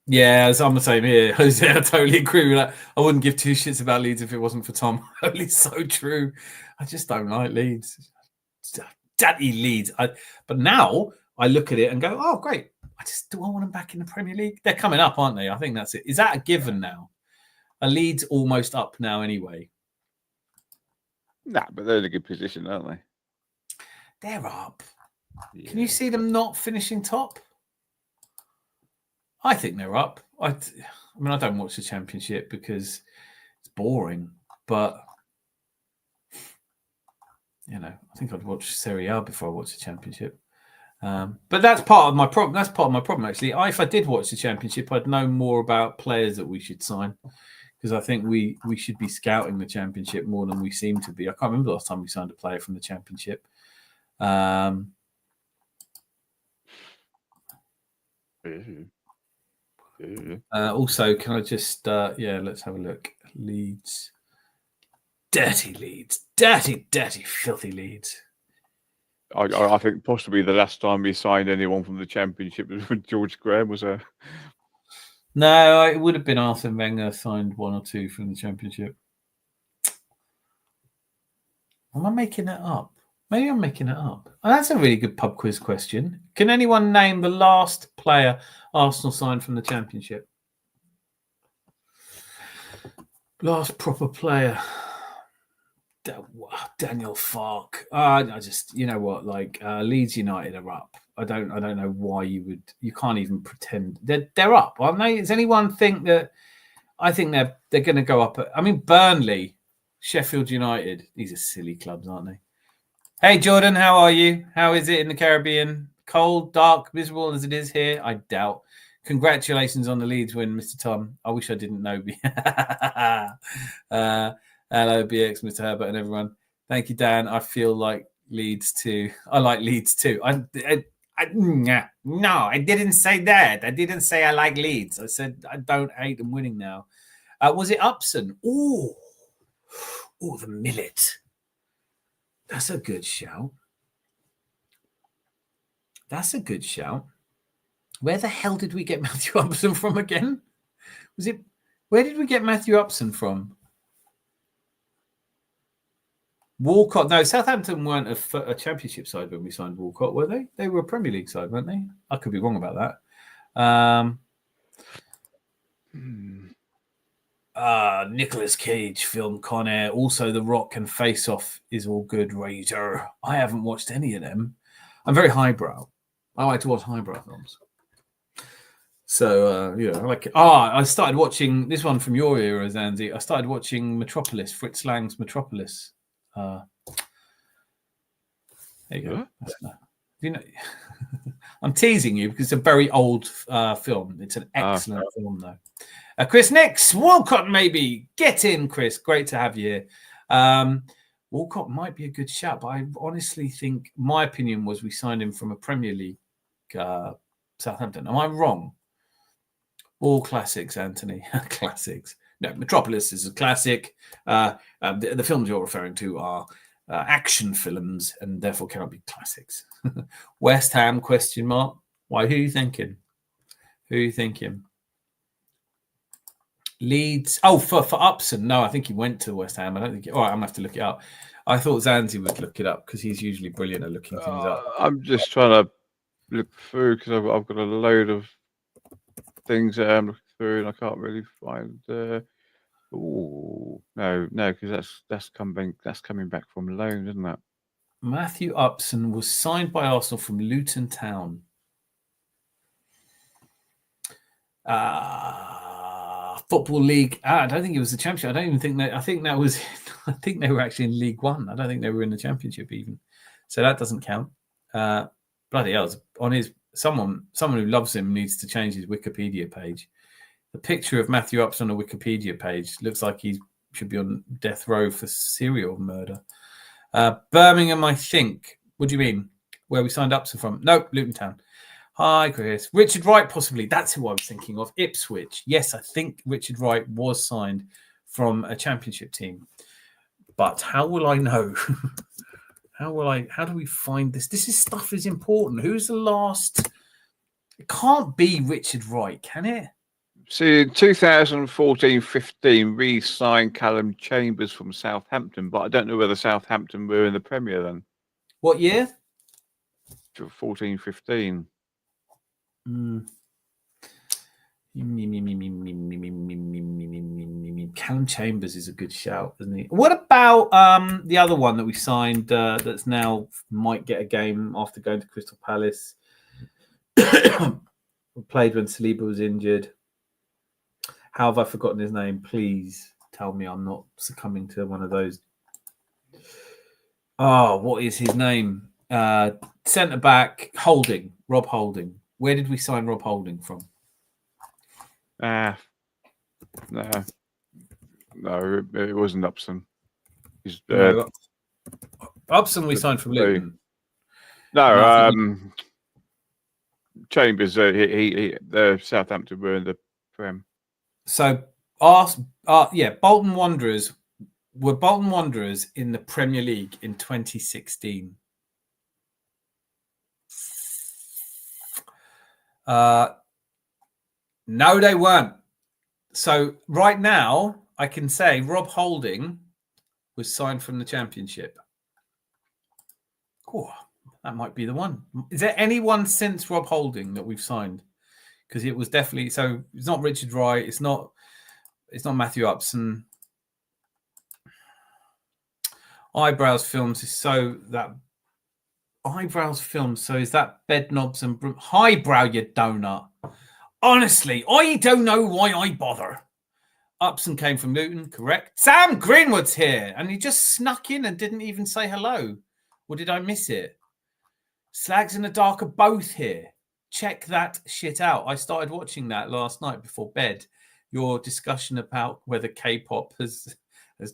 Yeah, as I'm the same here, Jose. I totally agree with that. I wouldn't give two shits about Leeds if it wasn't for Tom. Only so true. I just don't like Leeds. Daddy Leeds. But now I look at it and go, oh, great. Do I want them back in the Premier League? They're coming up, aren't they? I think that's it. Is that a given now? Are Leeds almost up now anyway? Nah, but they're in a good position, aren't they? They're up. Yeah. Can you see them not finishing top? I think they're up. I I don't watch the Championship because it's boring, but I think I'd watch Serie A before I watch the Championship. But that's part of my problem. That's part of my problem, actually. If I did watch the Championship, I'd know more about players that we should sign because I think we should be scouting the Championship more than we seem to be. I can't remember the last time we signed a player from the Championship. Also, can I just let's have a look. Leeds, dirty, filthy Leeds. I think possibly the last time we signed anyone from the Championship was when George Graham was there. No, it would have been Arsene Wenger signed one or two from the Championship. Am I making that up? Maybe I'm making it up. Oh, that's a really good pub quiz question. Can anyone name the last player Arsenal signed from the Championship? Last proper player. Daniel Farke. I just, you know what, like Leeds United are up. I don't know why you can't even pretend they're up, aren't they? Does anyone think that? I think they're going to go up. I mean, Burnley, Sheffield United. These are silly clubs, aren't they? Hey, Jordan, how are you? How is it in the Caribbean? Cold, dark, miserable as it is here? I doubt. Congratulations on the Leeds win, Mr. Tom. I wish I didn't know. Hello, BX, Mr. Herbert, and everyone. Thank you, Dan. I feel like Leeds too. I like Leeds too. No, I didn't say that. I didn't say I like Leeds. I said I don't hate them winning now. Was it Upson? Oh, the millet. That's a good shout. That's a good shout. Where the hell did we get Matthew Upson from again? Where did we get Matthew Upson from? Walcott. No, Southampton weren't a championship side when we signed Walcott, were they? They were a Premier League side, weren't they? I could be wrong about that. Nicolas Cage film Con Air. Also, The Rock and Face Off is all good. Razor. I haven't watched any of them. I'm very highbrow. I like to watch highbrow films. So, I like it. I started watching this one from your era, Zanzi. I started watching Metropolis, Fritz Lang's Metropolis. There you go. You know, I'm teasing you because it's a very old film. It's an excellent film, though. Chris Nix, Walcott, maybe. Get in, Chris. Great to have you here. Walcott might be a good shout, but I honestly think my opinion was we signed him from a Premier League Southampton. Am I wrong? All classics, Anthony. Classics. No, Metropolis is a classic. The films you're referring to are action films and therefore cannot be classics. West Ham, ? Why, who are you thinking? Leeds. Oh, for Upson. No, I think he went to West Ham. I don't think. All right, I'm going to have to look it up. I thought Zanzi would look it up because he's usually brilliant at looking things up. I'm just trying to look through because I've got a load of things that I'm looking through and I can't really find. No, because that's coming back from loan, isn't it? Matthew Upson was signed by Arsenal from Luton Town. Football League. I don't think it was the Championship. I don't even think that. I think that was. I think they were actually in League One. I don't think they were in the Championship even. So that doesn't count. Bloody hell! On his someone who loves him needs to change his Wikipedia page. The picture of Matthew Upson on a Wikipedia page looks like he should be on death row for serial murder. Birmingham, I think. What do you mean? Where we signed Upson from? Nope, Luton Town. Hi, Chris. Richard Wright, possibly. That's who I was thinking of. Ipswich. Yes, I think Richard Wright was signed from a Championship team. But how will I know? How do we find this? This stuff is important. Who's the last? It can't be Richard Wright, can it? See, in 2014-15, we signed Callum Chambers from Southampton, but I don't know whether Southampton were in the Premier then. What year? 14-15. Callum Chambers is a good shout, isn't he? What about the other one that we signed that's now might get a game after going to Crystal Palace? Played when Saliba was injured. How have I forgotten his name? Please tell me I'm not succumbing to one of those. What is his name? Centre back Holding, Rob Holding. Where did we sign Rob Holding from? No, it wasn't Upson. Upson we signed from Luton. No, Chambers. The Southampton were in the Prem. So, Bolton Wanderers were Bolton Wanderers in the Premier League in 2016. No, they weren't. So right now, I can say Rob Holding was signed from the Championship. Oh, that might be the one. Is there anyone since Rob Holding that we've signed? Because it was definitely so. It's not Richard Wright. It's not Matthew Upson. Eyebrows Films is so that Eyebrows Films. So is that Bed Knobs and Highbrow, you donut? Honestly, I don't know why I bother. Upson came from Luton, correct. Sam Greenwood's here, and he just snuck in and didn't even say hello. Or did I miss it? Slags in the Dark are both here. Check that shit out. I started watching that last night before bed. Your discussion about whether K-pop has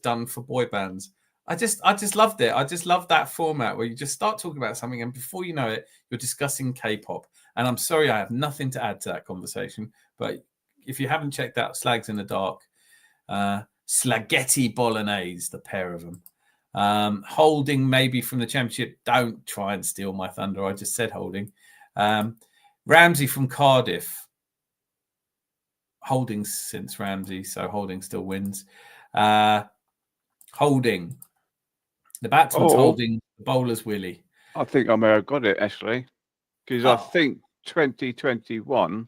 done for boy bands. I just loved it. I just love that format where you just start talking about something, and before you know it, you're discussing K-pop. And I'm sorry, I have nothing to add to that conversation. But if you haven't checked out Slags in the Dark, Slaghetti Bolognese, the pair of them. Holding maybe from the Championship. Don't try and steal my thunder. I just said Holding. Ramsey from Cardiff. Holding since Ramsey, so Holding still wins. Holding. The batsman's Holding. The bowler's Willie. I think I may have got it, actually. Because I think 2021...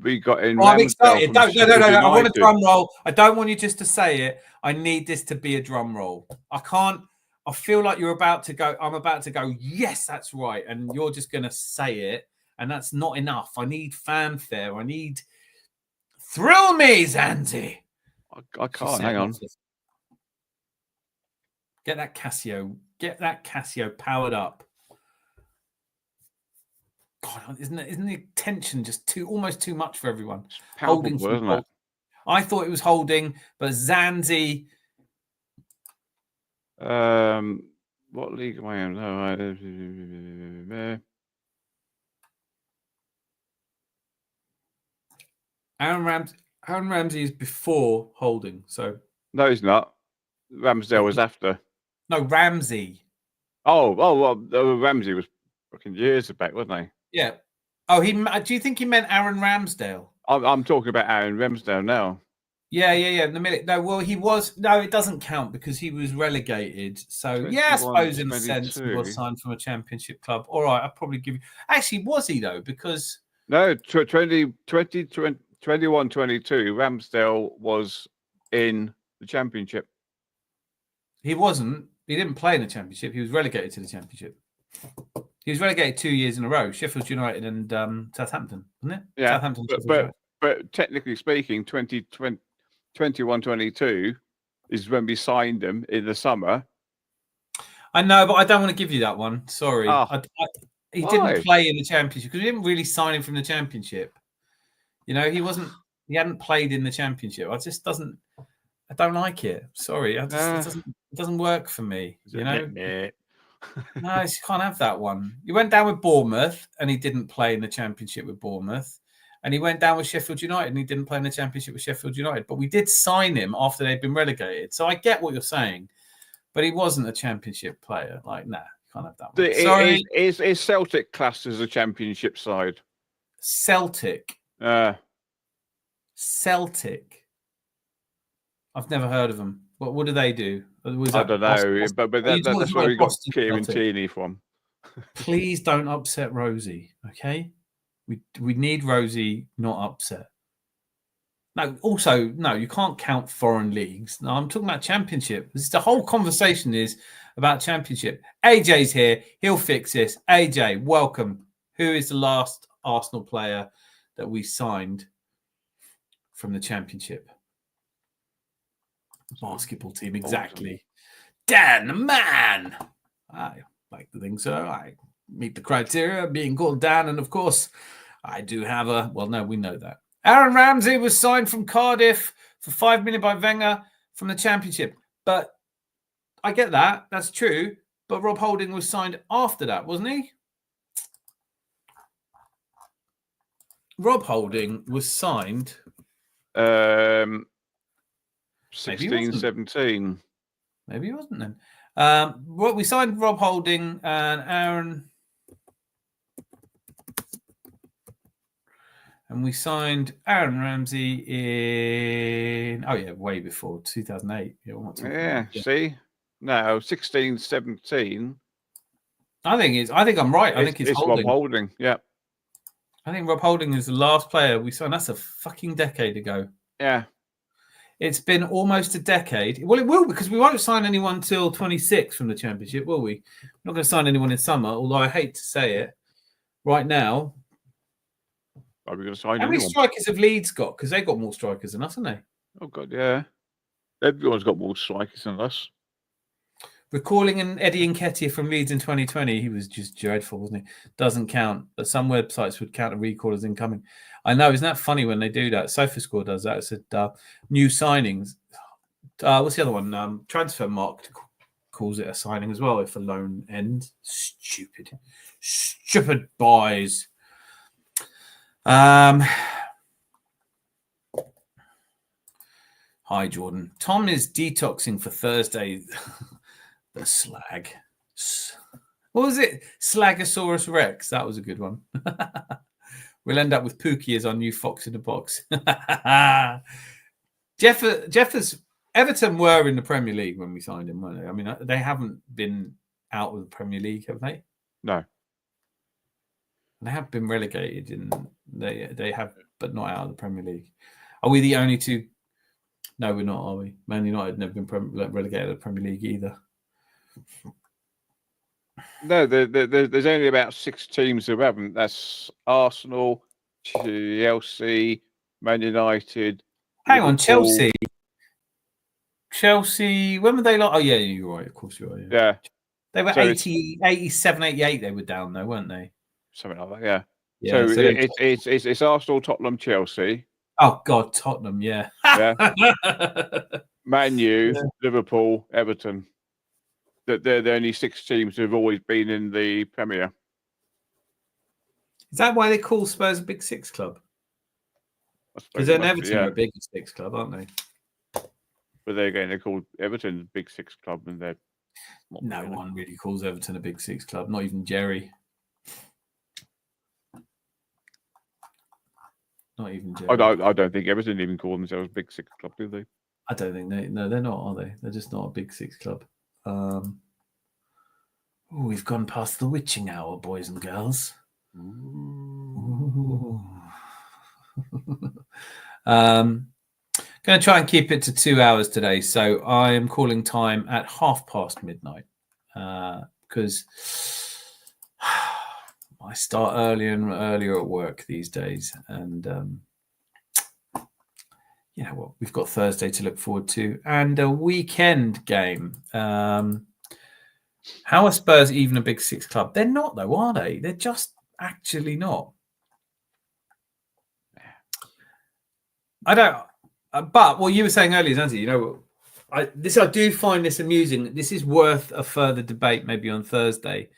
We got in. I'm excited. No. I want a drum roll. I don't want you just to say it. I need this to be a drum roll. I can't. I feel like you're about to go. I'm about to go. Yes, that's right. And you're just going to say it, and that's not enough. I need fanfare. I need thrill me, Zanzi. I can't. Hang on. Get that Casio. Get that Casio powered up. God, isn't the tension just almost too much for everyone? Holding, wasn't it? I thought it was Holding, but Zanzi. What league am I in? No, Aaron Ramsey is before Holding, so no, he's not. Ramsdale was after. No, Ramsey. Well, Ramsey was fucking years back, wasn't he? Yeah. Oh, do you think he meant Aaron Ramsdale? I'm talking about Aaron Ramsdale now. Yeah. In the minute. No, well, he was. No, it doesn't count because he was relegated. So, yeah, I suppose in a sense he was signed from a Championship club. All right, I'll probably give you. Actually, was he, though? Because. No, 21-22, Ramsdale was in the Championship. He wasn't. He didn't play in the Championship. He was relegated to the Championship. He was relegated 2 years in a row, Sheffield United and Southampton, wasn't it? Yeah, Southampton, but technically speaking, 21-22 is when we signed him in the summer. I know, but I don't want to give you that one. Sorry. He Why? didn't play in the Championship because we didn't really sign him from the Championship. You know, he hadn't played in the Championship. I don't like it. Sorry. It doesn't work for me. You know? No, you can't have that one. He went down with Bournemouth and he didn't play in the Championship with Bournemouth. And he went down with Sheffield United and he didn't play in the Championship with Sheffield United. But we did sign him after they'd been relegated. So I get what you're saying. But he wasn't a Championship player. Like, nah, you can't have that one. Sorry. Is Celtic classed as a Championship side? Celtic? Celtic? I've never heard of them. What do they do? I don't know, but that's where we got Kieran Tierney from. Please don't upset Rosie, okay? We need Rosie not upset. No, also, no, you can't count foreign leagues. No, I'm talking about Championship. The whole conversation is about Championship. AJ's here. He'll fix this. AJ, welcome. Who is the last Arsenal player that we signed from the Championship? Basketball team, exactly. Dan, the man. I like to think so. I meet the criteria, being called Dan, and of course, I do have we know that. Aaron Ramsey was signed from Cardiff for $5 million by Wenger from the Championship. But I get that. That's true. But Rob Holding was signed after that, wasn't he? Rob Holding was signed. 16-17. Maybe he wasn't then. We signed Rob Holding and Aaron. And we signed Aaron Ramsey in, way before 2008. See? No, 16-17. I think I'm right. I think it's Holding. Rob Holding, yeah. I think Rob Holding is the last player we signed. That's a fucking decade ago. Yeah. It's been almost a decade. Well, it will, because we won't sign anyone till 26 from the Championship, will we? We're not going to sign anyone in summer, although I hate to say it. Right now, Are we going to sign how many anyone? strikers have Leeds got? Because they've got more strikers than us, haven't they? Oh, God, yeah. Everyone's got more strikers than us. Recalling an Eddie Nketiah from Leeds in 2020, he was just dreadful, wasn't he? Doesn't count, but some websites would count a recall as incoming. I know, isn't that funny when they do that? SofaScore does that. It said new signings. What's the other one? Transfer Markt calls it a signing as well if a loan ends. Stupid buys. Hi, Jordan. Tom is detoxing for Thursday. The slag. What was it? Slagosaurus Rex. That was a good one. We'll end up with Pookie as our new fox in the box. Jeffers, Everton were in the Premier League when we signed him, weren't they? I mean, they haven't been out of the Premier League, have they? No. They have been relegated, and they have, but not out of the Premier League. Are we the only two? No, we're not, are we? Man United never been relegated to the Premier League either. No, there's only about 6 teams who haven't. That's Arsenal, Chelsea, Man United. Hang on, Liverpool. Chelsea, when were they like? Oh, yeah, you're right. Of course you are. Yeah. They were So 87, 88 they were down, though, weren't they? Something like that, yeah. Yeah, So it's Arsenal, Tottenham, Chelsea. Oh, God, Tottenham, yeah. Yeah. Man U, Liverpool, Everton. They're the only 6 teams who've always been in the Premier. Is that why they call Spurs a Big Six club? Because then Everton are a Big Six club, aren't they? But they're going to call Everton a Big Six club, and they're not. No one really calls Everton a Big Six club, not even Jerry. Not even Jerry. I don't think Everton even call themselves a Big Six club, do they? I don't think they're not, are they? They're just not a Big Six club. We've gone past the witching hour, boys and girls. Going to try and keep it to 2 hours today, so I am calling time at midnight because I start earlier and earlier at work these days, and you know what? We've got Thursday to look forward to and a weekend game. How are Spurs even a Big Six club? They're not, though, are they? They're just actually not. I don't. But what you were saying earlier, Zanzi, you know, I do find this amusing. This is worth a further debate, maybe on Thursday.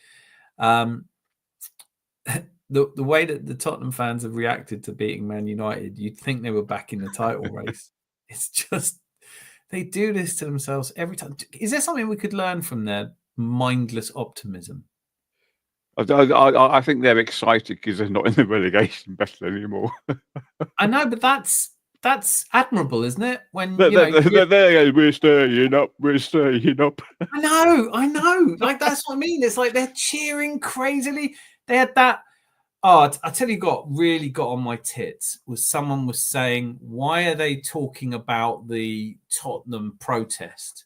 The way that the Tottenham fans have reacted to beating Man United, you'd think they were back in the title race. It's just they do this to themselves every time. Is there something we could learn from their mindless optimism? I think they're excited because they're not in the relegation battle anymore. I know, but that's admirable, isn't it? When we're staying up. I know. Like, that's what I mean. It's like they're cheering crazily. They had that. Oh, I tell you, really got on my tits was someone was saying, why are they talking about the Tottenham protest?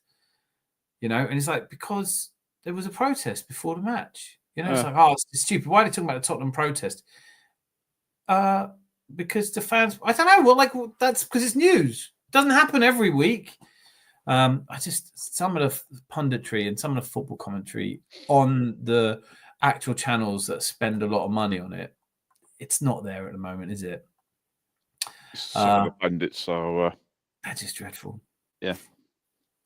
You know, and it's like, because there was a protest before the match. You know, it's like, oh, it's stupid. Why are they talking about the Tottenham protest? Because the fans, I don't know. Well, that's because it's news. It doesn't happen every week. Some of the punditry and some of the football commentary on the actual channels that spend a lot of money on it, it's not there at the moment, is it? Some of the pundits are they're just dreadful. Yeah,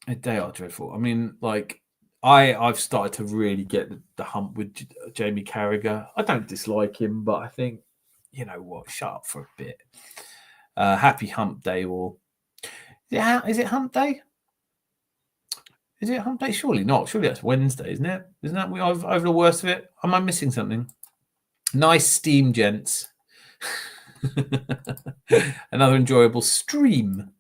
they are dreadful. I mean, like, I've started to really get the hump with Jamie Carragher. I don't dislike him, but I think, you know what, shut up for a bit. Happy hump day, or is it hump day? Is it hump day? Surely not. Surely that's Wednesday, isn't it? Isn't that we over the worst of it? Am I missing something? Nice steam, gents. Another enjoyable stream.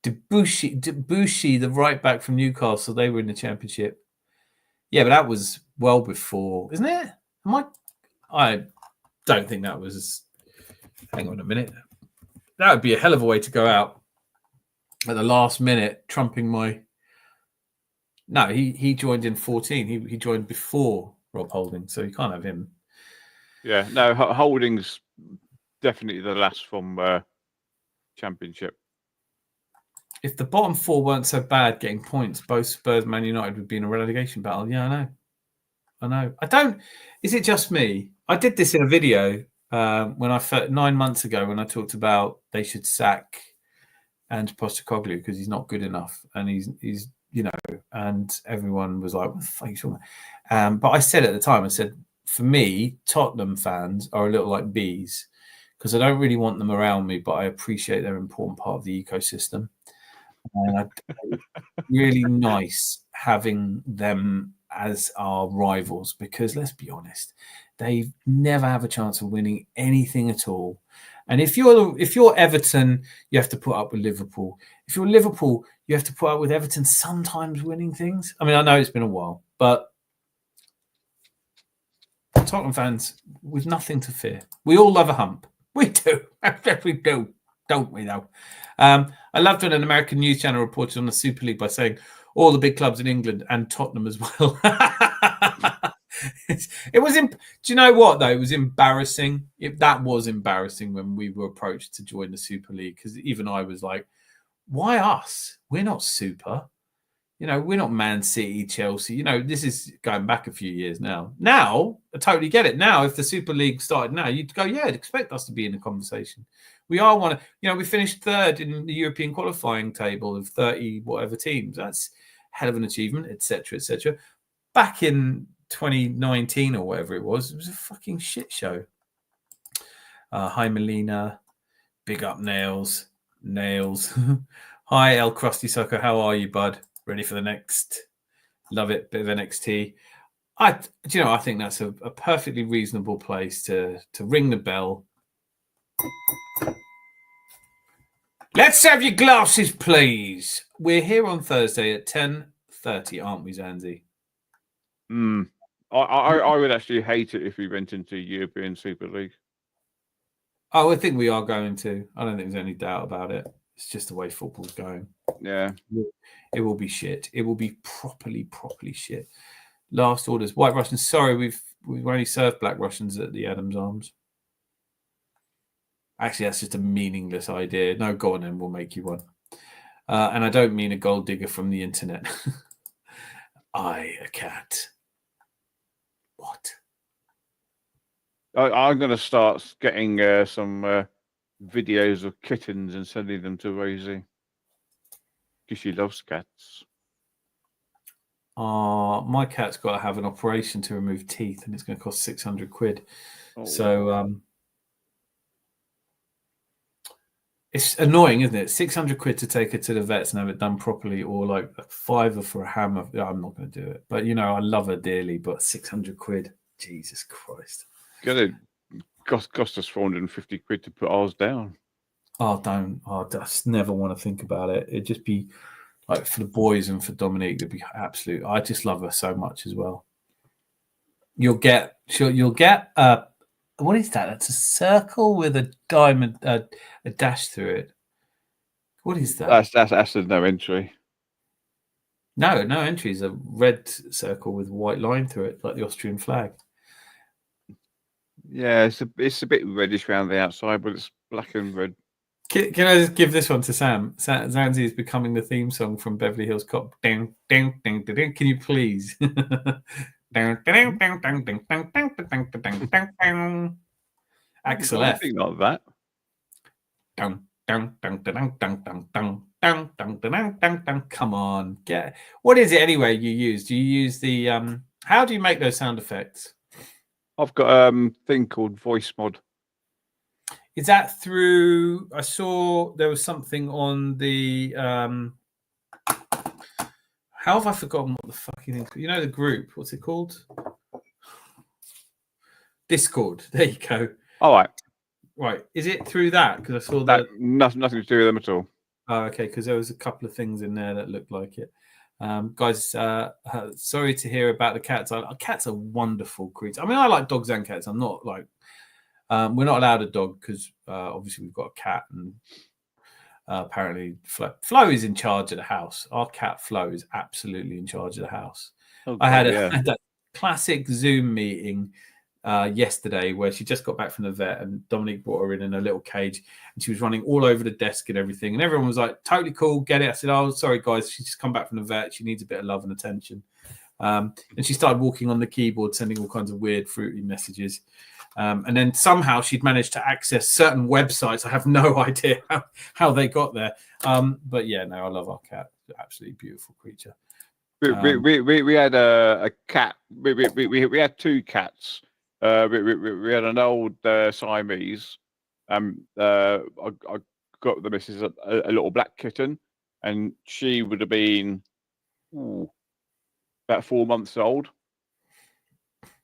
Debussy, the right back from Newcastle, they were in the Championship. Yeah, but that was well before, isn't it? I don't think that was. Hang on a minute. That would be a hell of a way to go out. at the last minute, trumping my. No, he joined in 14. He joined before Rob Holding, so you can't have him. Yeah, no, Holding's definitely the last from Championship. If the bottom four weren't so bad getting points, both Spurs and Man United would be in a relegation battle. Yeah, I know. I don't. Is it just me? I did this in a video when 9 months ago when I talked about they should sack Ange Postecoglou because he's not good enough, and he's and everyone was like, "What the fuck are you talking about?" But I said at the time, I said, for me, Tottenham fans are a little like bees because I don't really want them around me, but I appreciate they're an important part of the ecosystem. And it's really nice having them as our rivals because let's be honest, they never have a chance of winning anything at all. And if you're Everton, you have to put up with Liverpool. If you're Liverpool, you have to put up with Everton sometimes winning things. I mean, I know it's been a while, but Tottenham fans with nothing to fear. We all love a hump. We do. We do, don't we, though? I loved when an American news channel reported on the Super League by saying all the big clubs in England and Tottenham as well. It was. Do you know what though? It was embarrassing. That was embarrassing when we were approached to join the Super League because even I was like, "Why us? We're not super. We're not Man City, Chelsea. This is going back a few years now. Now I totally get it. Now, if the Super League started now, you'd go, yeah, I'd expect us to be in the conversation. We are one. We finished third in the European qualifying table of 30 whatever teams. That's hell of an achievement, etc., etc. Back in 2019 or whatever it was a fucking shit show. Hi, Melina. Big up, Nails. Hi, El Crusty Sucker. How are you, bud? Ready for the next? Love it. Bit of NXT. I think that's a perfectly reasonable place to ring the bell. Let's have your glasses, please. We're here on Thursday at 10:30, aren't we, Zanzi? I would actually hate it if we went into European Super League. Oh, I think we are going to. I don't think there's any doubt about it. It's just the way football's going. Yeah. It will be shit. It will be properly shit. Last orders. White Russians. Sorry, we've only served Black Russians at the Adams Arms. Actually, that's just a meaningless idea. No, go on then. We'll make you one. And I don't mean a gold digger from the internet. A cat. What? I'm going to start getting some videos of kittens and sending them to Rosie because she loves cats. My cat's got to have an operation to remove teeth, and it's going to cost 600 quid. Oh. So it's annoying, isn't it? 600 quid to take her to the vets and have it done properly, or like a £5 for a hammer. I'm not going to do it, but I love her dearly. But 600 quid, Jesus Christ! Gonna cost us 450 quid to put ours down. Oh, don't! I just never want to think about it. It'd just be like for the boys and for Dominique, it'd be absolute. I just love her so much as well. You'll get what is that? That's a circle with a diamond, a dash through it. What is that? That's a no entry. No entry is a red circle with a white line through it, like the Austrian flag. Yeah, it's a bit reddish around the outside, but it's black and red. Can I just give this one to Sam? Zanzi is becoming the theme song from Beverly Hills Cop. Ding, ding, ding, ding, ding. Can you please? Axel F. Anything like that. Come on, get. What is it anyway? You use? Do you use the? How do you make those sound effects? I've got a thing called Voice Mod. Is that through? I saw there was something on the. How have I forgotten what the fucking thing? The group. What's it called? Discord. There you go. All right. Right. Is it through that? Because I saw that. Nothing to do with them at all. Oh, okay. Because there was a couple of things in there that looked like it. Guys, sorry to hear about the cats. Cats are wonderful creatures. I mean, I like dogs and cats. I'm not like. We're not allowed a dog because obviously we've got a cat, Apparently, Flo is in charge of the house. Our cat Flo is absolutely in charge of the house. Oh, I had God, a that classic Zoom meeting yesterday where she just got back from the vet and Dominique brought her in a little cage and she was running all over the desk and everything. And everyone was like, totally cool, get it. I said, oh, sorry, guys. She's just come back from the vet. She needs a bit of love and attention. And she started walking on the keyboard, sending all kinds of weird, fruity messages. And then somehow she'd managed to access certain websites. I have no idea how they got there. But yeah, no, I love our cat. Absolutely beautiful creature. We had a cat. We had two cats. We had an old Siamese. I got the missus a little black kitten, and she would have been about 4 months old.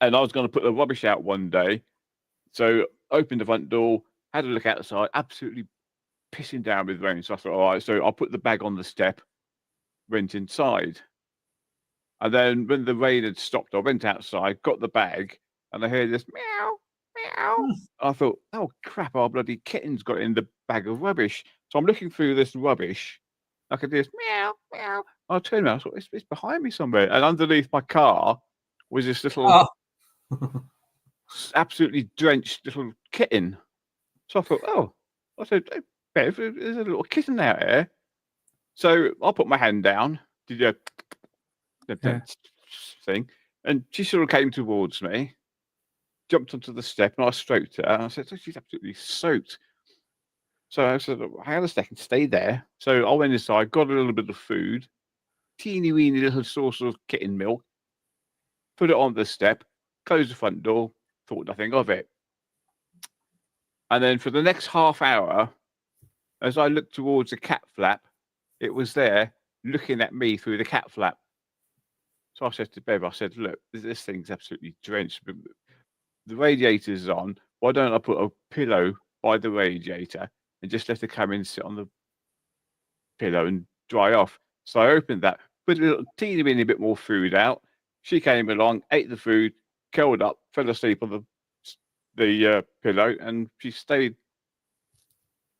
And I was going to put the rubbish out one day, so opened the front door, had a look outside, absolutely pissing down with rain. So I thought, all right, so I'll put the bag on the step, went inside. And then when the rain had stopped, I went outside, got the bag, and I heard this meow, meow. I thought, oh crap, our bloody kitten's got in the bag of rubbish. So I'm looking through this rubbish. I could hear this meow, meow. I turned around, I thought, it's behind me somewhere. And underneath my car was this little absolutely drenched little kitten. So I thought, oh, I said, hey, Bev, there's a little kitten out here. So I put my hand down, did the thing, and she sort of came towards me, jumped onto the step, and I stroked her. And I said, oh, she's absolutely soaked. So I said, hang on a second, stay there. So I went inside, got a little bit of food, teeny weeny little source of kitten milk, put it on the step, closed the front door, thought nothing of it. And then for the next half hour, as I looked towards the cat flap, it was there looking at me through the cat flap. So I said to Bev, I said, look, this thing's absolutely drenched. The radiator's on. Why don't I put a pillow by the radiator and just let her come in and sit on the pillow and dry off? So I opened that, put a little teeny bit more food out. She came along, ate the food, curled up, fell asleep on the pillow, and she stayed.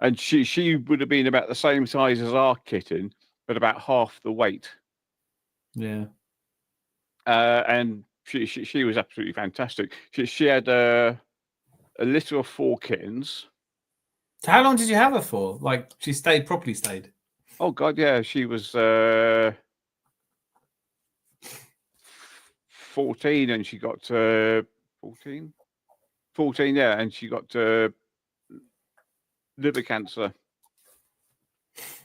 And she would have been about the same size as our kitten, but about half the weight. Yeah. And she was absolutely fantastic. She had a litter of 4 kittens. So how long did you have her for? Like she properly stayed? Oh God, yeah, she was 14, and she got 14, yeah, and she got liver cancer.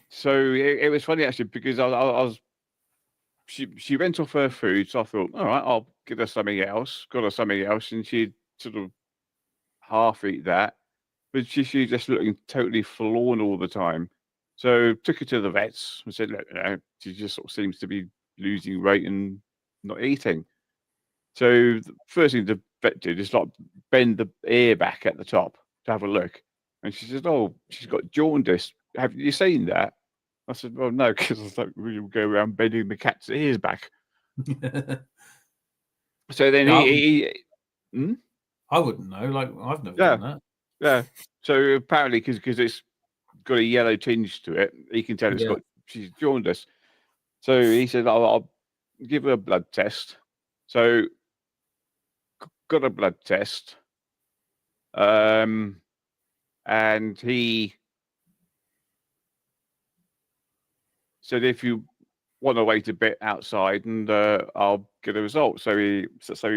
So it was funny actually, because I was. She went off her food, so I thought, all right, I'll give her something else. Got her something else, and she'd sort of half eat that, but she just looking totally forlorn all the time. So took her to the vets and said, look, she just sort of seems to be losing weight and not eating. So the first thing the vet did is like bend the ear back at the top to have a look, and she said, oh, she's got jaundice. Have you seen that? I said, well, no, because I thought we would go around bending the cat's ears back. So then I wouldn't know. Like I've never done that. Yeah. So apparently, because it's got a yellow tinge to it, he can tell she's jaundice. So he said, I'll give her a blood test. So got a blood test. And he said, if you want to wait a bit outside, and I'll get a result. So he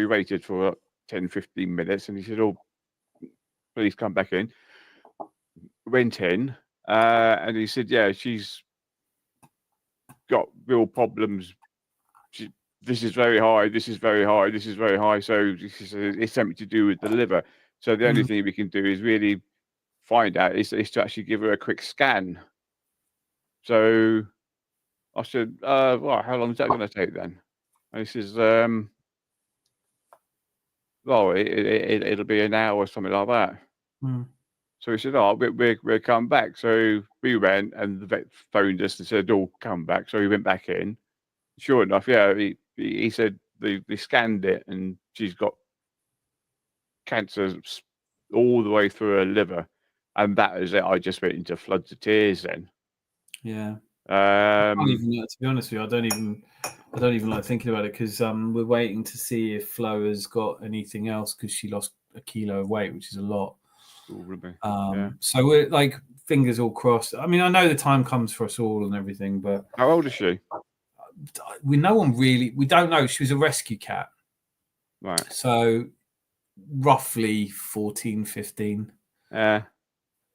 waited for 10, 15 minutes, and he said, oh, please come back in. Went in, and he said, yeah, she's got real problems. This is very high, this is very high, this is very high. So it's something to do with the liver. So the only thing we can do is really find out is to actually give her a quick scan. So I said, well, how long is that going to take then? And he says, well, it'll be an hour or something like that. So he said, oh, we'll come back. So we went, and the vet phoned us and said, oh, come back. So we went back in. Sure enough, yeah, he said they scanned it, and she's got cancer all the way through her liver. And that is it. I just went into floods of tears then. Yeah. I don't Um, even, to be honest with you, I don't even like thinking about it because we're waiting to see if Flo has got anything else because she lost a kilo of weight, which is a lot. yeah. So we're like fingers all crossed. I mean, I know the time comes for us all and everything, but How old is she? we don't know. She was a rescue cat, Right. so roughly 14, 15.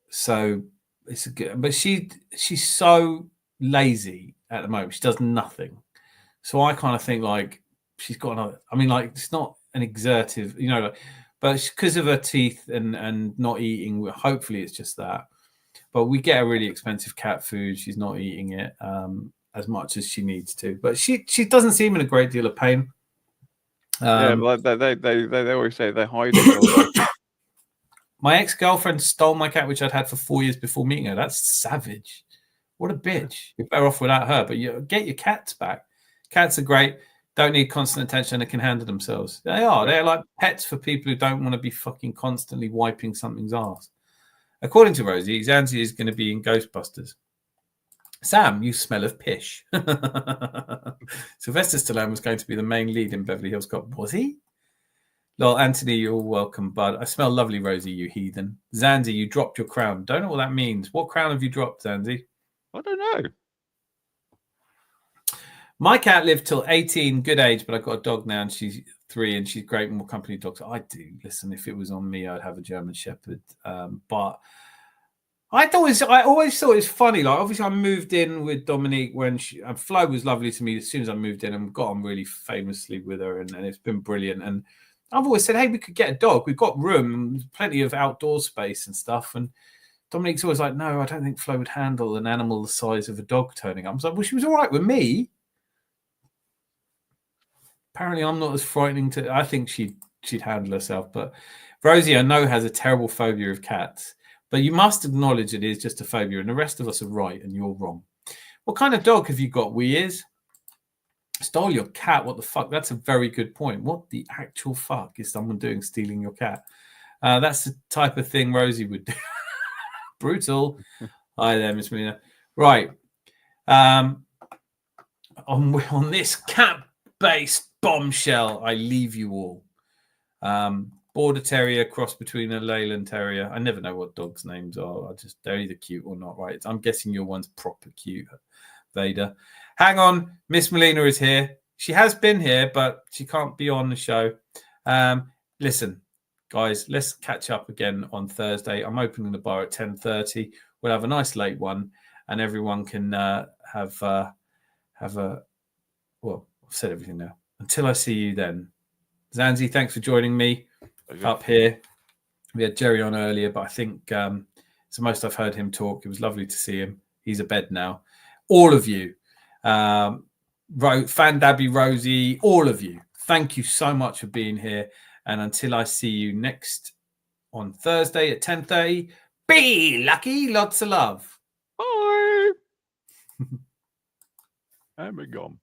So it's a good, but she's so lazy at the moment. She does nothing. So I kind of think like she's got another. I mean, like it's not an exertive, but because of her teeth and not eating, hopefully it's just that. But we get a really expensive cat food. She's not eating it as much as she needs to. But she doesn't seem in a great deal of pain. Yeah, but they always say they hide it. My ex-girlfriend stole my cat, which I'd had for 4 years before meeting her. That's savage. What a bitch. You're better off without her, but you get your cats back. Cats are great. Don't need constant attention and can handle themselves. They are. They're like pets for people who don't want to be fucking constantly wiping something's ass. According to Rosie, Zanzi is going to be in Ghostbusters. Sam, you smell of pish. Sylvester Stallone was going to be the main lead in Beverly Hills Cop. Was he? Lol, Anthony, you're all welcome, bud. I smell lovely, Rosie, you heathen. Zanzi, you dropped your crown. Don't know what that means. What crown have you dropped, Zanzi? I don't know. My cat lived till 18, good age, but I've got a dog now and she's 3 and she's great, more company dogs. I do. Listen, if it was on me, I'd have a German Shepherd. But I always thought it was funny. Like, obviously, I moved in with Dominique when Flo was lovely to me as soon as I moved in and got on really famously with her, and it's been brilliant. And I've always said, hey, we could get a dog. We've got room, plenty of outdoor space and stuff. And Dominique's always like, no, I don't think Flo would handle an animal the size of a dog turning up. I was like, well, she was all right with me. Apparently, I'm not as frightening I think she'd handle herself. But Rosie, I know, has a terrible phobia of cats. But you must acknowledge it is just a phobia, and the rest of us are right, and you're wrong. What kind of dog have you got, Weers? Stole your cat? What the fuck? That's a very good point. What the actual fuck is someone doing stealing your cat? That's the type of thing Rosie would do. Brutal. Hi there, Miss Melina. Right. On this cat-based bombshell, I leave you all. Border Terrier cross between a Leyland Terrier. I never know what dogs' names are. They're either cute or not, right? I'm guessing your one's proper cute, Vader. Hang on, Miss Melina is here. She has been here, but she can't be on the show. Listen, guys, let's catch up again on Thursday. I'm opening the bar at 10:30. We'll have a nice late one, and everyone can have a. Well, I've said everything now. Until I see you then, Zanzi, thanks for joining me up here. We had Jerry on earlier, but I think it's the most I've heard him talk. It was lovely to see him. He's abed now. All of you, Fan Dabby, Rosie, all of you, thank you so much for being here. And until I see you next on Thursday at 10:30, be lucky. Lots of love. Bye. I'm gone.